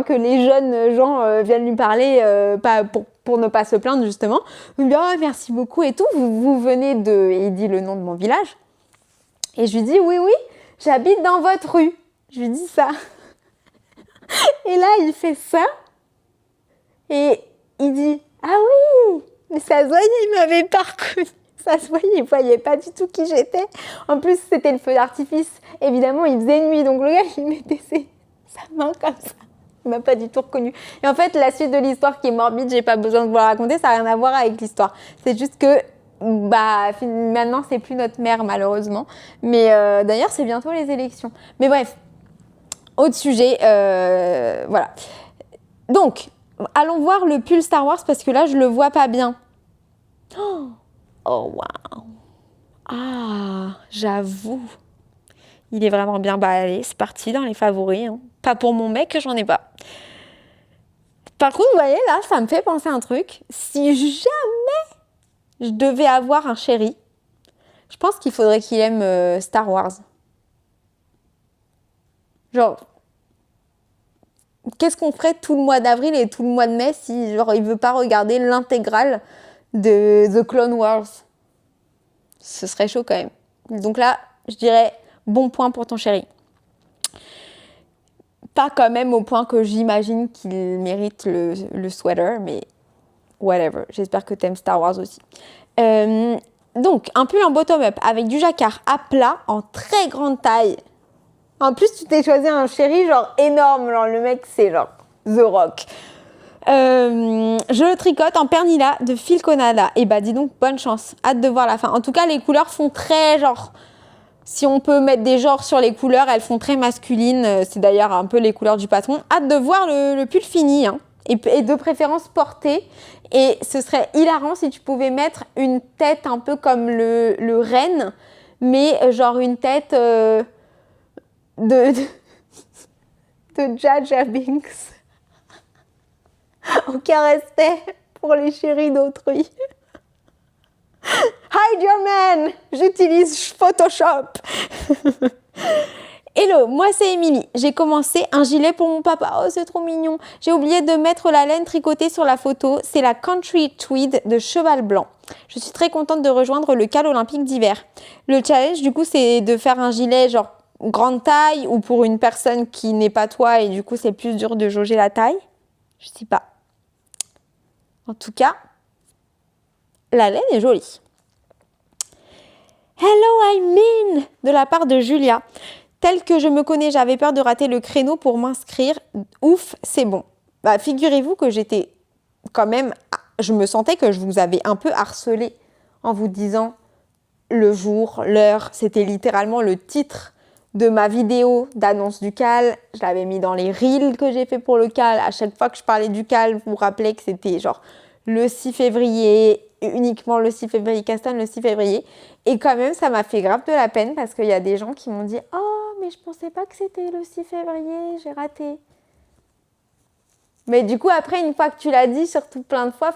que les jeunes gens viennent lui parler, pas pour ne pas se plaindre justement. Il me dit oh, merci beaucoup et tout, vous venez de, et il dit le nom de mon village. Et je lui dis oui, j'habite dans votre rue. Je lui dis ça. Et là, il fait ça et il dit ah oui. Mais ça se voyait, il m'avait pas reconnu. Ça se voyait, il voyait pas du tout qui j'étais. En plus, c'était le feu d'artifice. Évidemment, il faisait nuit, donc le gars, il mettait sa main comme ça. Il m'a pas du tout reconnu. Et en fait, la suite de l'histoire qui est morbide, j'ai pas besoin de vous la raconter, ça n'a rien à voir avec l'histoire. C'est juste que, maintenant, c'est plus notre mère, malheureusement. Mais d'ailleurs, c'est bientôt les élections. Mais bref, autre sujet, voilà. Donc, allons voir le pull Star Wars parce que là, je le vois pas bien. Oh, waouh. Ah, j'avoue. Il est vraiment bien. Bah, allez, c'est parti dans les favoris. Hein. Pas pour mon mec, j'en ai pas. Par contre, vous voyez, là, ça me fait penser à un truc. Si jamais je devais avoir un chéri, je pense qu'il faudrait qu'il aime Star Wars. Genre, qu'est-ce qu'on ferait tout le mois d'avril et tout le mois de mai si genre il veut pas regarder l'intégrale de The Clone Wars? Ce serait chaud quand même. Donc là, je dirais bon point pour ton chéri. Pas quand même au point que j'imagine qu'il mérite le sweater, mais whatever. J'espère que t'aimes Star Wars aussi. Donc, un pull en bottom-up avec du jacquard à plat en très grande taille. En plus, tu t'es choisi un chéri genre énorme. Genre, le mec, c'est genre The Rock. Je le tricote en pernilla de fil Conada. Et bah, dis donc, bonne chance. Hâte de voir la fin. En tout cas, les couleurs font très genre... Si on peut mettre des genres sur les couleurs, elles font très masculines. C'est d'ailleurs un peu les couleurs du patron. Hâte de voir le pull fini. Hein. Et de préférence porté. Et ce serait hilarant si tu pouvais mettre une tête un peu comme le renne. Mais genre une tête de Jar Jar Binks. Aucun respect pour les chéris d'autrui. Hide your man! J'utilise Photoshop. Hello, moi c'est Émilie. J'ai commencé un gilet pour mon papa. Oh, c'est trop mignon. J'ai oublié de mettre la laine tricotée sur la photo. C'est la Country Tweed de Cheval Blanc. Je suis très contente de rejoindre le cal olympique d'hiver. Le challenge, du coup, c'est de faire un gilet genre grande taille ou pour une personne qui n'est pas toi et du coup, c'est plus dur de jauger la taille. Je sais pas. En tout cas, la laine est jolie. Hello, I'm in de la part de Julia. Tel que je me connais, j'avais peur de rater le créneau pour m'inscrire. Ouf, c'est bon. Bah, figurez-vous que j'étais quand même... Je me sentais que je vous avais un peu harcelé en vous disant le jour, l'heure. C'était littéralement le titre de ma vidéo d'annonce du cal. Je l'avais mis dans les reels que j'ai fait pour le cal. À chaque fois que je parlais du cal, vous vous rappelez que c'était genre le 6 février, uniquement le 6 février, Castan le 6 février. Et quand même, ça m'a fait grave de la peine parce qu'il y a des gens qui m'ont dit « Oh, mais je pensais pas que c'était le 6 février, j'ai raté. » Mais du coup, après, une fois que tu l'as dit, surtout plein de fois,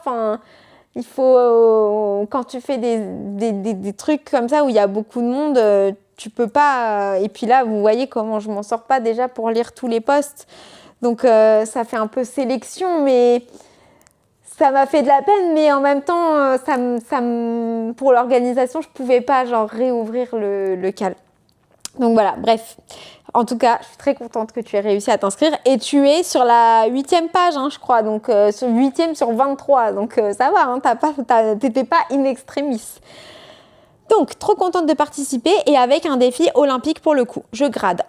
il faut, quand tu fais des trucs comme ça où il y a beaucoup de monde, tu peux pas... et puis là, vous voyez comment je m'en sors pas déjà pour lire tous les posts. Donc, ça fait un peu sélection, mais... Ça m'a fait de la peine, mais en même temps, pour l'organisation, je pouvais pas genre réouvrir le cal. Donc voilà, bref. En tout cas, je suis très contente que tu aies réussi à t'inscrire. Et tu es sur la 8e page, hein, je crois. Donc, 8e sur 23. Donc, ça va, hein, t'étais pas in extremis. Donc, trop contente de participer et avec un défi olympique pour le coup. Je grade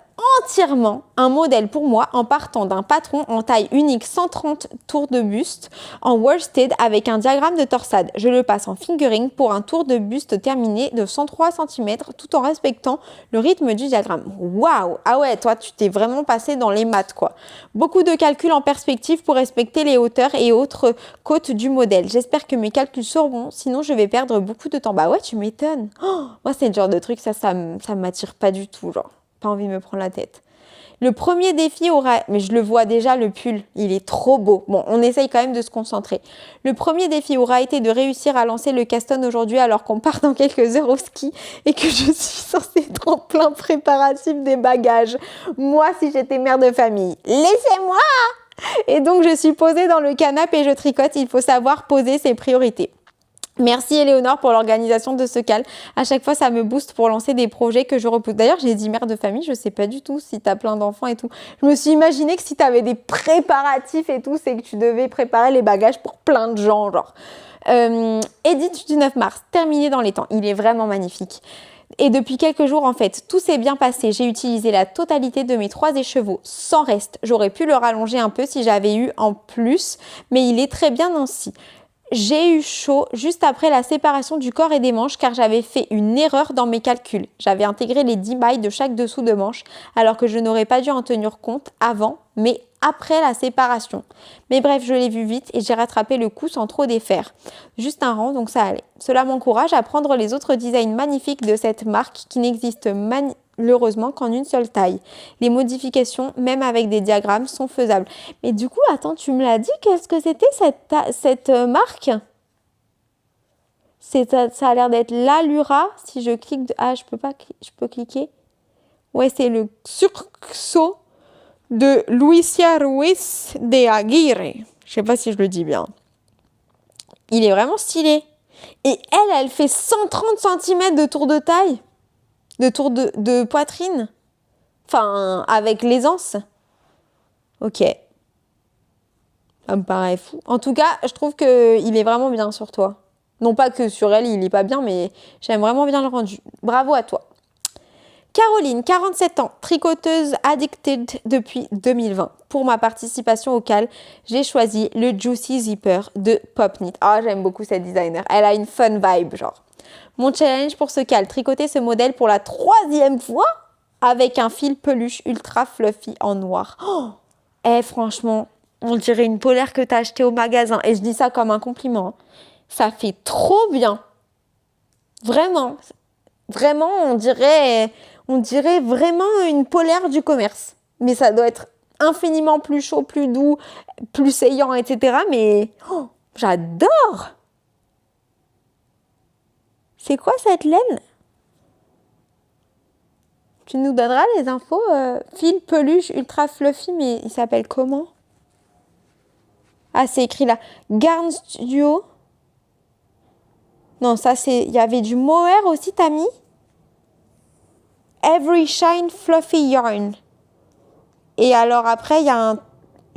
entièrement un modèle pour moi en partant d'un patron en taille unique 130 tours de buste en worsted avec un diagramme de torsade. Je le passe en fingering pour un tour de buste terminé de 103 cm tout en respectant le rythme du diagramme. Waouh! Ah ouais, toi tu t'es vraiment passé dans les maths quoi. Beaucoup de calculs en perspective pour respecter les hauteurs et autres côtes du modèle. J'espère que mes calculs seront bons, sinon je vais perdre beaucoup de temps. Bah ouais, tu m'étonnes. Oh, moi c'est le genre de truc, ça m'attire pas du tout, genre. Pas envie de me prendre la tête. Le premier défi aura... Mais je le vois déjà, le pull. Il est trop beau. Bon, on essaye quand même de se concentrer. Le premier défi aura été de réussir à lancer le Caston aujourd'hui alors qu'on part dans quelques heures au ski et que je suis censée être en plein préparatif des bagages. Moi, si j'étais mère de famille, laissez-moi! Et donc, je suis posée dans le canapé et je tricote. Il faut savoir poser ses priorités. Merci Éléonore pour l'organisation de ce cal. À chaque fois, ça me booste pour lancer des projets que je repousse. D'ailleurs, j'ai dit mère de famille, je sais pas du tout si tu as plein d'enfants et tout. Je me suis imaginé que si tu avais des préparatifs et tout, c'est que tu devais préparer les bagages pour plein de gens, genre. Edit du 9 mars, terminé dans les temps. Il est vraiment magnifique. Et depuis quelques jours, en fait, tout s'est bien passé. J'ai utilisé la totalité de mes 3 écheveaux sans reste. J'aurais pu le rallonger un peu si j'avais eu en plus, mais il est très bien ainsi. J'ai eu chaud juste après la séparation du corps et des manches car j'avais fait une erreur dans mes calculs. J'avais intégré les 10 mailles de chaque dessous de manche alors que je n'aurais pas dû en tenir compte avant, mais après la séparation. Mais bref, je l'ai vu vite et j'ai rattrapé le coup sans trop défaire. Juste un rang, donc ça allait. Cela m'encourage à prendre les autres designs magnifiques de cette marque qui n'existent malheureusement qu'en une seule taille. Les modifications, même avec des diagrammes, sont faisables. Mais du coup, attends, tu me l'as dit, qu'est-ce que c'était cette marque? Ça a l'air d'être l'Allura. Si je clique... Ah, je peux cliquer. Ouais, c'est le Surxo de Luisa Ruiz de Aguirre. Je sais pas si je le dis bien. Il est vraiment stylé. Et elle fait 130 cm de tour de taille. De tour de poitrine. Enfin, avec l'aisance. Ok. Ça me paraît fou. En tout cas, je trouve qu'il est vraiment bien sur toi. Non pas que sur elle, il est pas bien, mais j'aime vraiment bien le rendu. Bravo à toi. Caroline, 47 ans, tricoteuse addicted depuis 2020. Pour ma participation au cal, j'ai choisi le Juicy Zipper de Popknit. Ah, j'aime beaucoup cette designer. Elle a une fun vibe, genre. Mon challenge pour ce cal, tricoter ce modèle pour la 3e fois avec un fil peluche ultra fluffy en noir. Oh, franchement, on dirait une polaire que tu as achetée au magasin. Et je dis ça comme un compliment. Ça fait trop bien. Vraiment. Vraiment, on dirait vraiment une polaire du commerce. Mais ça doit être infiniment plus chaud, plus doux, plus saillant, etc. Mais j'adore! C'est quoi cette laine? Tu nous donneras les infos. Fil peluche ultra fluffy, mais il s'appelle comment? Ah, c'est écrit là. Garn Studio. Non, ça c'est... Il y avait du mohair aussi, t'as mis? Every Shine Fluffy Yarn. Et alors après, il y a un...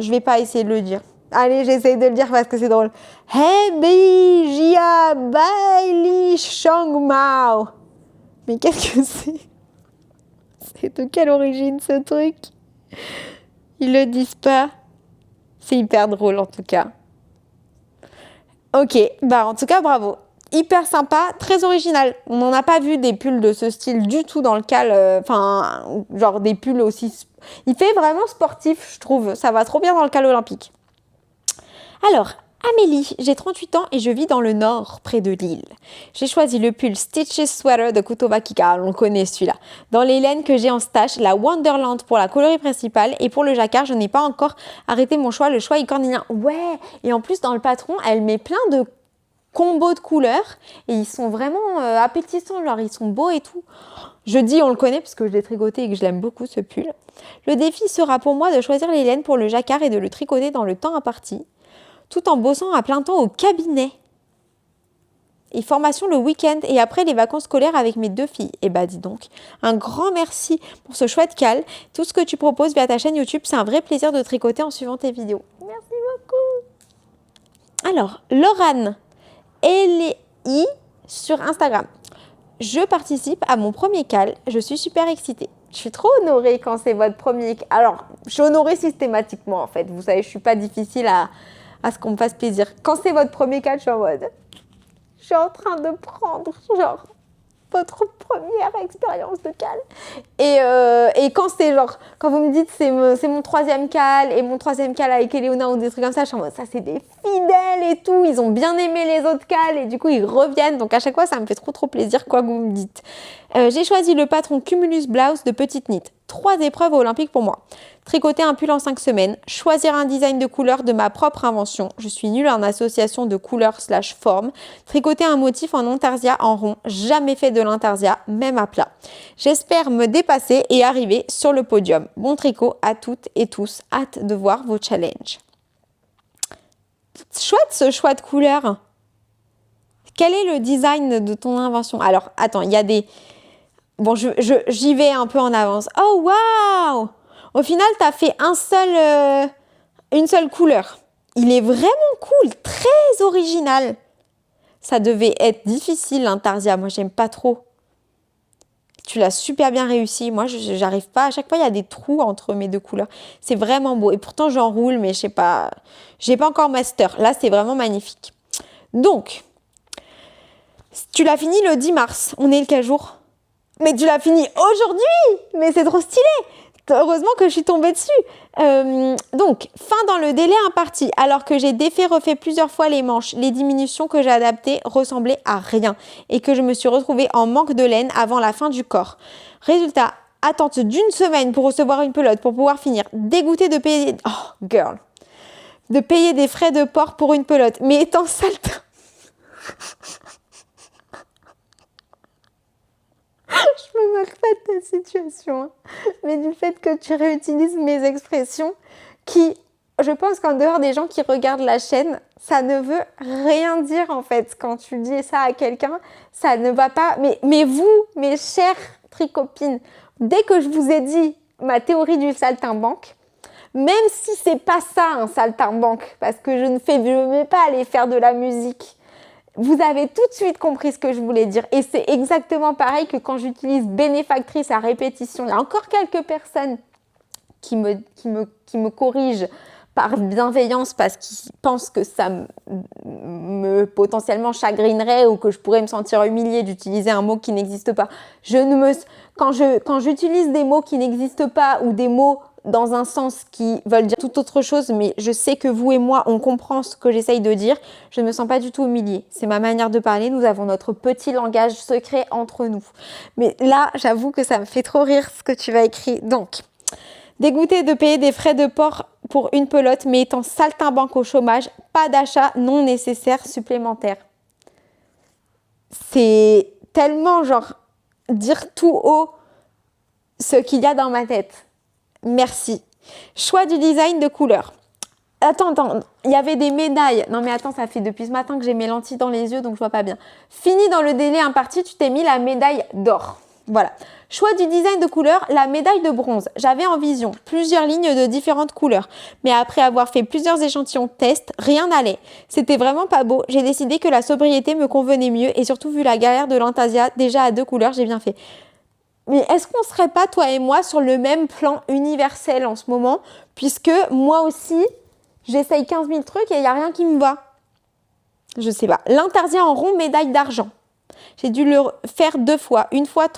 Je vais pas essayer de le dire. Allez, j'essaye de le dire parce que c'est drôle. Hebi Jia Baili Shang Mao. Mais qu'est-ce que c'est? C'est de quelle origine ce truc? Ils le disent pas. C'est hyper drôle en tout cas. Ok, bah en tout cas bravo. Hyper sympa, très original. On n'en a pas vu des pulls de ce style du tout dans le cal. Genre des pulls aussi... Il fait vraiment sportif, je trouve. Ça va trop bien dans le cal olympique. Alors, Amélie, j'ai 38 ans et je vis dans le nord, près de Lille. J'ai choisi le pull Stitches Sweater de Kutobakika, on le connaît celui-là. Dans les laines que j'ai en stash, la Wonderland pour la coloris principale et pour le jacquard, je n'ai pas encore arrêté mon choix, le choix est cornélien. Ouais, et en plus dans le patron, elle met plein de combos de couleurs et ils sont vraiment appétissants, genre ils sont beaux et tout. Je dis on le connaît parce que je l'ai tricoté et que je l'aime beaucoup ce pull. Le défi sera pour moi de choisir les laines pour le jacquard et de le tricoter dans le temps imparti, tout en bossant à plein temps au cabinet. Et formation le week-end et après les vacances scolaires avec mes 2 filles. Et bah dis donc, un grand merci pour ce chouette cal. Tout ce que tu proposes via ta chaîne YouTube, c'est un vrai plaisir de tricoter en suivant tes vidéos. Merci beaucoup. Alors, Laurane Elei sur Instagram. Je participe à mon premier cal, je suis super excitée. Je suis trop honorée quand c'est votre premier... Alors, je suis honorée systématiquement, en fait. Vous savez, je suis pas difficile à ce qu'on me fasse plaisir. Quand c'est votre premier cal, je suis en mode... Je suis en train de prendre, genre, votre première expérience de cal. Et quand c'est genre... Quand vous me dites, c'est mon 3e cal, et mon 3e cal avec Eleona ou des trucs comme ça, je suis en mode, ça, c'est des fidèles et tout. Ils ont bien aimé les autres cals, et du coup, ils reviennent. Donc, à chaque fois, ça me fait trop plaisir, quoi que vous me dites. J'ai choisi le patron Cumulus Blouse de Petite Knit. 3 épreuves olympiques pour moi. Tricoter un pull en 5 semaines. Choisir un design de couleur de ma propre invention. Je suis nulle en association de couleurs / formes. Tricoter un motif en intarsia en rond. Jamais fait de l'intarsia, même à plat. J'espère me dépasser et arriver sur le podium. Bon tricot à toutes et tous. Hâte de voir vos challenges. Chouette ce choix de couleur. Quel est le design de ton invention? Alors, attends, il y a des... Bon, j'y vais un peu en avance. Oh, waouh! Au final, tu as fait une seule couleur. Il est vraiment cool, très original. Ça devait être difficile, l'intarsia. Moi, j'aime pas trop. Tu l'as super bien réussi. Moi, j'arrive pas. À chaque fois, il y a des trous entre mes 2 couleurs. C'est vraiment beau. Et pourtant, j'enroule, mais je sais pas. J'ai pas encore master. Là, c'est vraiment magnifique. Donc, tu l'as fini le 10 mars. On est le quel jour? Mais tu l'as fini aujourd'hui! Mais c'est trop stylé! Heureusement que je suis tombée dessus. Donc, fin dans le délai imparti. Alors que j'ai défait, refait plusieurs fois les manches, les diminutions que j'ai adaptées ressemblaient à rien et que je me suis retrouvée en manque de laine avant la fin du corps. Résultat, attente d'1 semaine pour recevoir une pelote pour pouvoir finir. Dégoûtée de payer... Oh, girl! De payer des frais de port pour une pelote. Mais étant sale... Je me moque pas de ta situation, hein, mais du fait que tu réutilises mes expressions qui, je pense qu'en dehors des gens qui regardent la chaîne, ça ne veut rien dire en fait. Quand tu dis ça à quelqu'un, ça ne va pas. Mais vous, mes chères tricopines, dès que je vous ai dit ma théorie du saltimbanque, même si c'est pas ça un saltimbanque, parce que je ne vais pas aller faire de la musique, vous avez tout de suite compris ce que je voulais dire. Et c'est exactement pareil que quand j'utilise bénéfactrice à répétition. Il y a encore quelques personnes qui me corrigent par bienveillance parce qu'ils pensent que ça me potentiellement chagrinerait ou que je pourrais me sentir humiliée d'utiliser un mot qui n'existe pas. Quand j'utilise des mots qui n'existent pas ou des mots dans un sens qui veulent dire tout autre chose, mais je sais que vous et moi, on comprend ce que j'essaye de dire, je ne me sens pas du tout humiliée. C'est ma manière de parler, nous avons notre petit langage secret entre nous. Mais là, j'avoue que ça me fait trop rire ce que tu vas écrire. Donc, dégoûté de payer des frais de port pour une pelote, mais étant saltimbanque au chômage, pas d'achat non nécessaire supplémentaire. C'est tellement genre dire tout haut ce qu'il y a dans ma tête. Merci. Choix du design de couleur. Attends, il y avait des médailles. Non mais attends, ça fait depuis ce matin que j'ai mes lentilles dans les yeux, donc je vois pas bien. Fini dans le délai imparti, tu t'es mis la médaille d'or. Voilà. Choix du design de couleur, la médaille de bronze. J'avais en vision plusieurs lignes de différentes couleurs. Mais après avoir fait plusieurs échantillons test, rien n'allait. C'était vraiment pas beau. J'ai décidé que la sobriété me convenait mieux et surtout vu la galère de l'intarsia déjà à 2 couleurs, j'ai bien fait. Mais est-ce qu'on serait pas, toi et moi, sur le même plan universel en ce moment? Puisque moi aussi, j'essaye 15 000 trucs et il n'y a rien qui me va. Je sais pas. L'intarsia en rond, médaille d'argent. J'ai dû le faire 2 fois. Une fois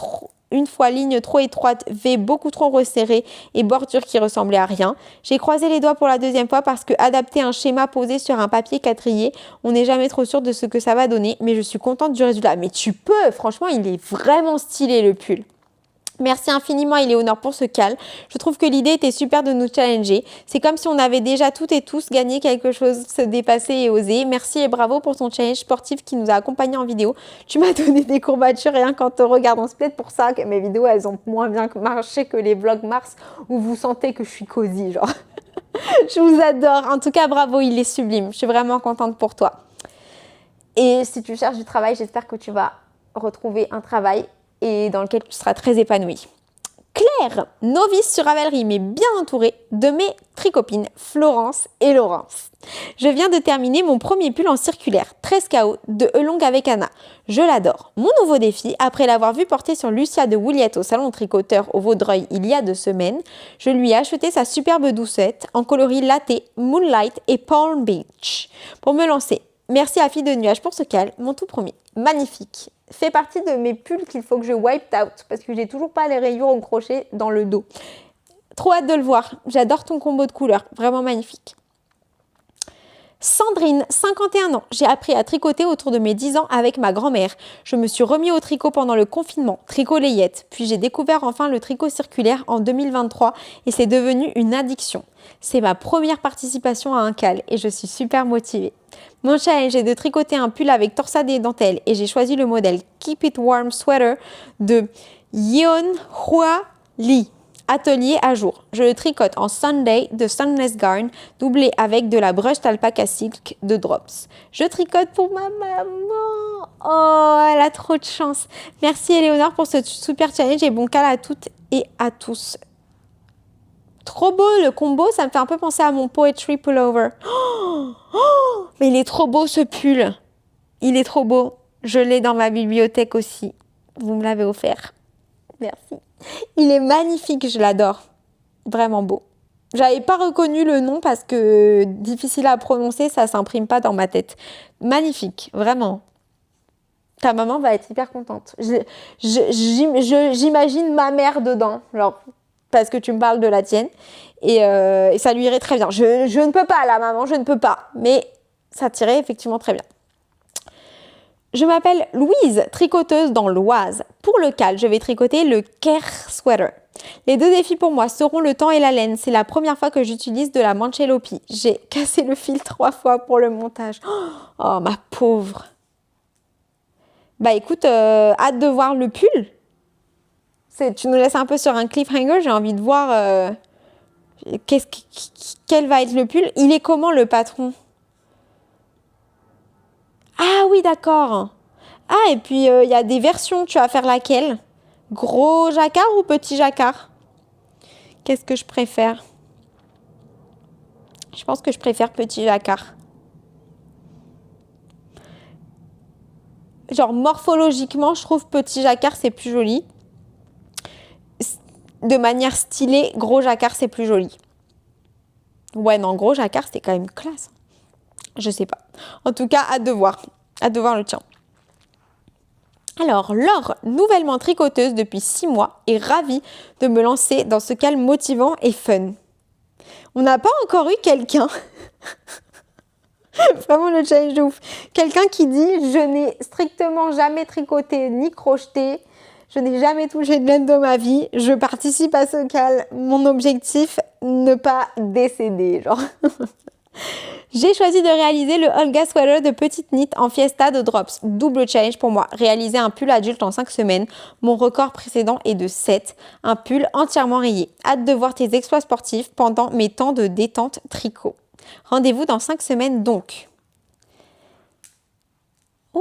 ligne trop étroite, V beaucoup trop resserrée et bordure qui ressemblait à rien. J'ai croisé les doigts pour la 2e fois parce que adapter un schéma posé sur un papier 4-trié, on n'est jamais trop sûr de ce que ça va donner. Mais je suis contente du résultat. Mais tu peux, franchement, il est vraiment stylé le pull. Merci infiniment Éléonore pour ce cal. Je trouve que l'idée était super de nous challenger. C'est comme si on avait déjà toutes et tous gagné quelque chose, se dépasser et oser. Merci et bravo pour ton challenge sportif qui nous a accompagnés en vidéo. Tu m'as donné des courbatures rien qu'en te regardant. C'est peut-être pour ça que mes vidéos, elles ont moins bien marché que les vlogs Mars où vous sentez que je suis cosy, genre. Je vous adore. En tout cas, bravo, il est sublime. Je suis vraiment contente pour toi. Et si tu cherches du travail, j'espère que tu vas retrouver un travail et dans lequel tu seras très épanouie. Claire fière novice sur Ravelry, mais bien entourée de mes tricopines Florence et Laurence. Je viens de terminer mon premier pull en circulaire, 13 KO, de Elong avec Anna. Je l'adore. Mon nouveau défi, après l'avoir vu porter sur Lucia de Wouliette au salon tricoteur au Vaudreuil il y a 2 semaines, je lui ai acheté sa superbe doucette en coloris latte, Moonlight et Palm Beach. Pour me lancer, merci à Fille de Nuage pour ce cal, mon tout premier. Magnifique. Fait partie de mes pulls qu'il faut que je wipe out parce que j'ai toujours pas les rayures au crochet dans le dos. Trop hâte de le voir. J'adore ton combo de couleurs. Vraiment magnifique. Sandrine, 51 ans. J'ai appris à tricoter autour de mes 10 ans avec ma grand-mère. Je me suis remis au tricot pendant le confinement, tricot layette. Puis j'ai découvert enfin le tricot circulaire en 2023 et c'est devenu une addiction. C'est ma première participation à un cal et je suis super motivée. Mon challenge est de tricoter un pull avec torsade et dentelle et j'ai choisi le modèle Keep It Warm Sweater de Yeon Hwa Lee. Atelier à jour. Je le tricote en Sunday de Sunless Garn, doublé avec de la brushed alpaca silk de Drops. Je tricote pour ma maman. Oh, elle a trop de chance. Merci Éléonore pour ce super challenge et bon cal à toutes et à tous. Trop beau le combo, ça me fait un peu penser à mon Poetry Pullover. Mais il est trop beau ce pull. Il est trop beau. Je l'ai dans ma bibliothèque aussi. Vous me l'avez offert. Merci. Il est magnifique, je l'adore. Vraiment beau. J'avais pas reconnu le nom parce que difficile à prononcer, ça s'imprime pas dans ma tête. Magnifique, vraiment. Ta maman va être hyper contente. J'imagine ma mère dedans, genre, parce que tu me parles de la tienne. Et ça lui irait très bien. Je ne peux pas, la maman, je ne peux pas. Mais ça tirait effectivement très bien. Je m'appelle Louise, tricoteuse dans l'Oise. Pour le cal, je vais tricoter le Care Sweater. Les 2 défis pour moi seront le temps et la laine. C'est la première fois que j'utilise de la Manchelopi. J'ai cassé le fil 3 fois pour le montage. Oh, ma pauvre. Bah écoute, hâte de voir le pull. Tu nous laisses un peu sur un cliffhanger. J'ai envie de voir quel va être le pull. Il est comment le patron ? Ah oui, d'accord. Ah, et puis il y a des versions. Tu vas faire laquelle ? Gros jacquard ou petit jacquard ? Qu'est-ce que je préfère ? Je pense que je préfère petit jacquard. Genre morphologiquement, je trouve petit jacquard c'est plus joli. De manière stylée, gros jacquard c'est plus joli. Ouais, non, gros jacquard c'est quand même classe. Je sais pas. En tout cas, hâte de voir. Hâte de voir le tien. Alors, Laure, nouvellement tricoteuse depuis 6 mois, est ravie de me lancer dans ce cal motivant et fun. On n'a pas encore eu quelqu'un, vraiment le challenge de ouf, quelqu'un qui dit « Je n'ai strictement jamais tricoté ni crocheté, je n'ai jamais touché de laine de ma vie, je participe à ce cal, mon objectif, ne pas décéder. » genre. J'ai choisi de réaliser le Olga Sweater de petite knit en Fiesta de Drops. Double challenge pour moi. Réaliser un pull adulte en 5 semaines. Mon record précédent est de 7. Un pull entièrement rayé. Hâte de voir tes exploits sportifs pendant mes temps de détente tricot. Rendez-vous dans 5 semaines donc. Ouh,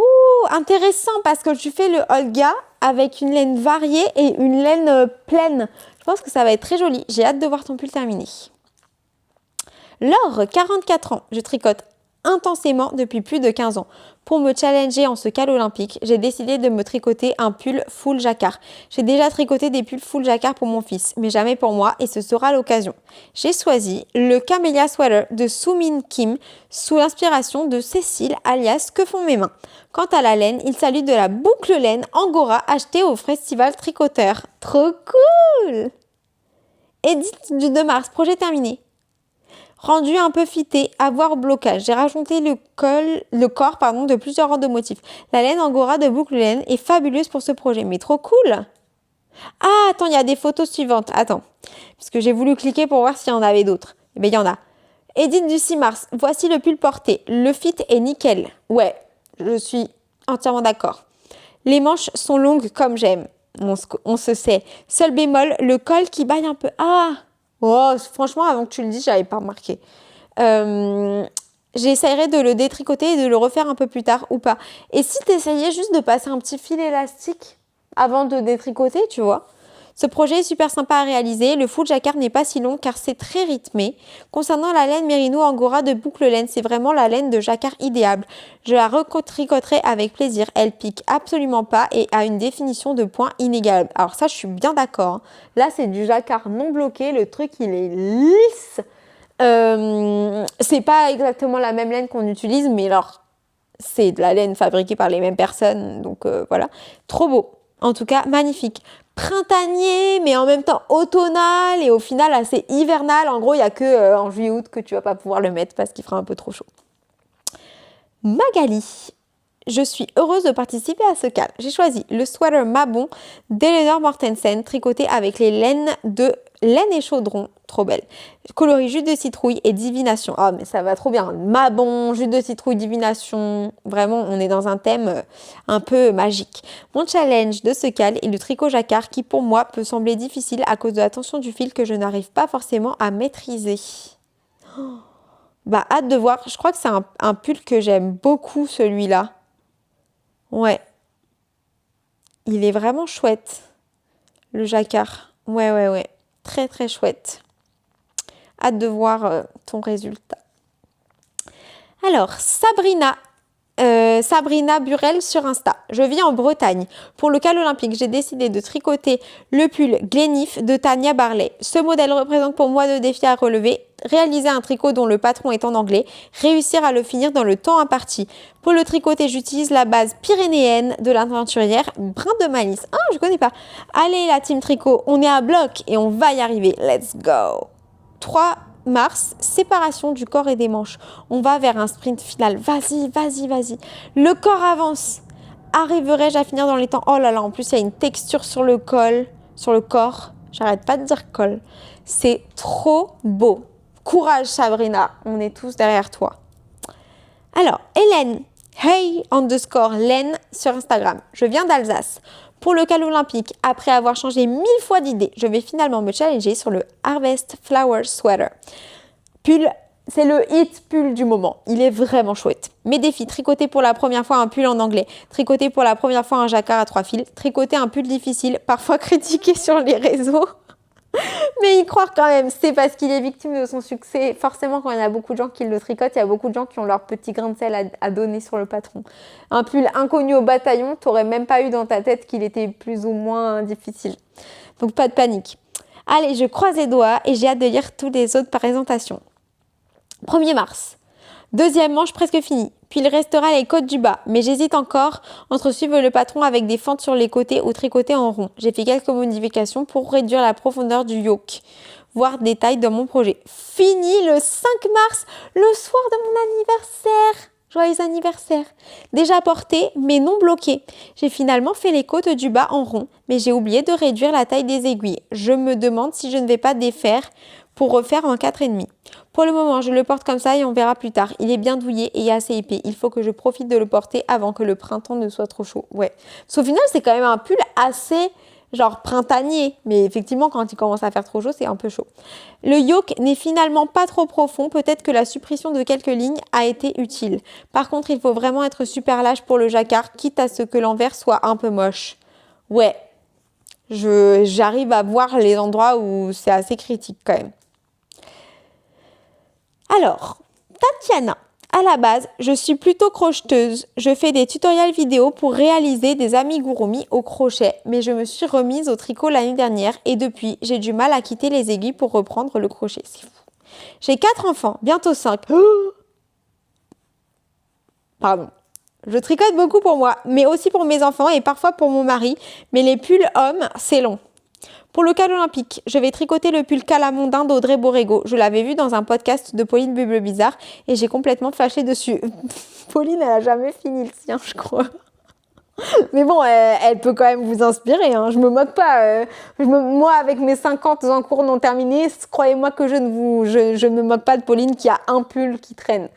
intéressant parce que tu fais le Olga avec une laine variée et une laine pleine. Je pense que ça va être très joli. J'ai hâte de voir ton pull terminé. Laure, 44 ans, je tricote intensément depuis plus de 15 ans. Pour me challenger en ce cal olympique, j'ai décidé de me tricoter un pull full jacquard. J'ai déjà tricoté des pulls full jacquard pour mon fils, mais jamais pour moi et ce sera l'occasion. J'ai choisi le Camellia Sweater de Soomin Kim sous l'inspiration de Cécile alias Que font mes mains. Quant à la laine, il s'agit de la boucle laine Angora achetée au festival tricoteur. Trop cool! Édite du 2 mars, projet terminé. Rendu un peu fité, avoir blocage. J'ai rajouté le corps de plusieurs rangs de motifs. La laine Angora de boucle laine est fabuleuse pour ce projet, mais trop cool. Ah, attends, il y a des photos suivantes. Attends, parce que j'ai voulu cliquer pour voir s'il y en avait d'autres. Eh bien, il y en a. Édite du 6 mars. Voici le pull porté. Le fit est nickel. Ouais, je suis entièrement d'accord. Les manches sont longues comme j'aime. On se sait. Seul bémol, le col qui baille un peu. Ah! Oh, franchement, avant que tu le dises, j'avais pas remarqué. J'essaierai de le détricoter et de le refaire un peu plus tard ou pas. Et si tu essayais juste de passer un petit fil élastique avant de détricoter, tu vois, Ce projet est super sympa à réaliser. Le full jacquard n'est pas si long car c'est très rythmé. Concernant la laine Merino Angora de boucle laine, c'est vraiment la laine de jacquard idéale. Je la retricoterai avec plaisir. Elle pique absolument pas et a une définition de point inégalable. Alors ça, je suis bien d'accord. Là, c'est du jacquard non bloqué. Le truc, il est lisse. C'est pas exactement la même laine qu'on utilise, mais alors, c'est de la laine fabriquée par les mêmes personnes. Donc voilà. Trop beau. En tout cas, magnifique. Printanier, mais en même temps automnal et au final assez hivernal. En gros, il n'y a que en juillet-août que tu vas pas pouvoir le mettre parce qu'il fera un peu trop chaud. Magali, je suis heureuse de participer à ce cal. J'ai choisi le sweater Mabon d'Eleanor Mortensen, tricoté avec les laines de laine et chaudron. Trop belle. Coloris jus de citrouille et divination. Oh, mais ça va trop bien. Mabon, jus de citrouille, divination. Vraiment, on est dans un thème un peu magique. Mon challenge de ce cal est le tricot jacquard qui, pour moi, peut sembler difficile à cause de la tension du fil que je n'arrive pas forcément à maîtriser. Oh. Bah, hâte de voir. Je crois que c'est un pull que j'aime beaucoup, celui-là. Ouais. Il est vraiment chouette, le jacquard. Ouais. Très, très chouette. Hâte de voir ton résultat. Alors, Sabrina Burel sur Insta. Je vis en Bretagne. Pour le cal olympique, j'ai décidé de tricoter le pull Glenif de Tania Barley. Ce modèle représente pour moi 2 défis à relever. Réaliser un tricot dont le patron est en anglais. Réussir à le finir dans le temps imparti. Pour le tricoter, j'utilise la base pyrénéenne de l'aventurière Brin de Malice. Ah, je connais pas. Allez, la team tricot, on est à bloc et on va y arriver. Let's go. 3 mars, séparation du corps et des manches. On va vers un sprint final. Vas-y. Le corps avance. Arriverai-je à finir dans les temps? Oh là là, en plus, il y a une texture sur le corps. J'arrête pas de dire col. C'est trop beau. Courage, Sabrina. On est tous derrière toi. Alors, Hélène, hey_Len sur Instagram. Je viens d'Alsace. Pour le cal olympique, après avoir changé 1000 fois d'idée, je vais finalement me challenger sur le Harvest Flower Sweater. Pull, c'est le hit pull du moment. Il est vraiment chouette. Mes défis, tricoter pour la première fois un pull en anglais, tricoter pour la première fois un jacquard à 3 fils, tricoter un pull difficile, parfois critiqué sur les réseaux. Mais y croire quand même, c'est parce qu'il est victime de son succès. Forcément, quand il y a beaucoup de gens qui le tricotent, il y a beaucoup de gens qui ont leur petit grain de sel à donner sur le patron. Un pull inconnu au bataillon, t'aurais même pas eu dans ta tête qu'il était plus ou moins difficile. Donc pas de panique. Allez, je croise les doigts et j'ai hâte de lire toutes les autres présentations. 1er mars. 2e manche presque finie. Puis il restera les côtes du bas, mais j'hésite encore entre suivre le patron avec des fentes sur les côtés ou tricoter en rond. J'ai fait quelques modifications pour réduire la profondeur du yoke. Voir détails dans mon projet. Fini le 5 mars, le soir de mon anniversaire. Joyeux anniversaire. Déjà porté, mais non bloqué. J'ai finalement fait les côtes du bas en rond, mais j'ai oublié de réduire la taille des aiguilles. Je me demande si je ne vais pas défaire pour refaire en 4,5. Pour le moment, je le porte comme ça et on verra plus tard. Il est bien douillet et assez épais. Il faut que je profite de le porter avant que le printemps ne soit trop chaud. Ouais. Parce qu'au final, c'est quand même un pull assez genre printanier. Mais effectivement, quand il commence à faire trop chaud, c'est un peu chaud. Le yoke n'est finalement pas trop profond. Peut-être que la suppression de quelques lignes a été utile. Par contre, il faut vraiment être super lâche pour le jacquard, quitte à ce que l'envers soit un peu moche. Ouais. J'arrive à voir les endroits où c'est assez critique quand même. Alors, Tatiana, à la base, je suis plutôt crocheteuse. Je fais des tutoriels vidéo pour réaliser des amigurumi au crochet, mais je me suis remise au tricot l'année dernière et depuis, j'ai du mal à quitter les aiguilles pour reprendre le crochet. C'est fou. J'ai 4 enfants, bientôt 5. Pardon. Je tricote beaucoup pour moi, mais aussi pour mes enfants et parfois pour mon mari, mais les pulls hommes, c'est long. Pour le cal olympique, je vais tricoter le pull calamondin d'Audrey Borrego. Je l'avais vu dans un podcast de Pauline Buble Bizarre et j'ai complètement flashé dessus. Pauline, elle a jamais fini le sien, je crois. Mais bon, elle peut quand même vous inspirer, hein. Je me moque pas. Moi, avec mes 50 en cours non terminés, croyez-moi que je ne me moque pas de Pauline qui a un pull qui traîne.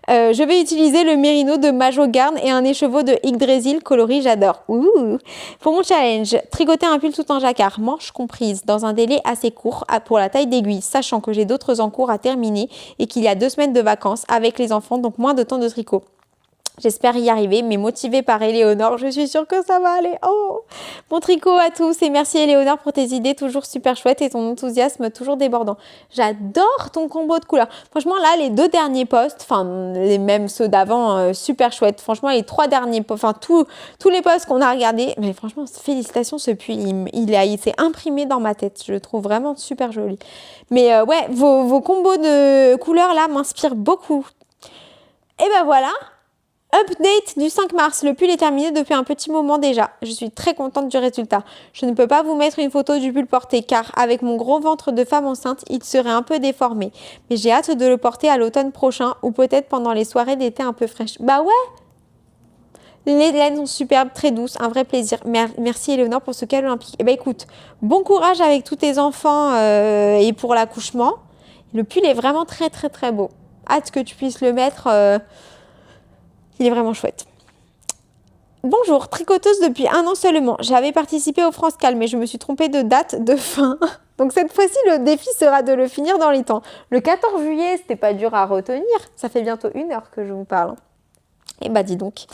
Je vais utiliser le Merino de Majo Garn et un écheveau de Yggdrasil coloris, j'adore. Ouh. Pour mon challenge, tricoter un pull tout en jacquard, manches comprises, dans un délai assez court pour la taille d'aiguille, sachant que j'ai d'autres en cours à terminer et qu'il y a 2 semaines de vacances avec les enfants, donc moins de temps de tricot. J'espère y arriver, mais motivée par Éléonore, je suis sûre que ça va aller. Oh, bon tricot à tous et merci Éléonore pour tes idées toujours super chouettes et ton enthousiasme toujours débordant. J'adore ton combo de couleurs. Franchement, là, les 2 derniers posts, enfin, les mêmes ceux d'avant, super chouettes. Franchement, les 3 derniers, enfin, tous les posts qu'on a regardés, mais franchement, félicitations, ce pull, il s'est imprimé dans ma tête. Je le trouve vraiment super joli. Mais ouais, vos combos de couleurs là m'inspirent beaucoup. Et ben voilà. Update du 5 mars, le pull est terminé depuis un petit moment déjà. Je suis très contente du résultat. Je ne peux pas vous mettre une photo du pull porté car avec mon gros ventre de femme enceinte, il serait un peu déformé. Mais j'ai hâte de le porter à l'automne prochain ou peut-être pendant les soirées d'été un peu fraîches. Bah ouais. Les laines sont superbes, très douces, un vrai plaisir. Merci Éléonore pour ce cadeau olympique. Eh ben écoute, bon courage avec tous tes enfants et pour l'accouchement. Le pull est vraiment très très très beau. Hâte que tu puisses le mettre... il est vraiment chouette. Bonjour, tricoteuse depuis 1 an seulement. J'avais participé au France Cal, mais je me suis trompée de date de fin. Donc cette fois-ci, le défi sera de le finir dans les temps. Le 14 juillet, c'était pas dur à retenir. Ça fait bientôt 1 heure que je vous parle. Et bah dis donc,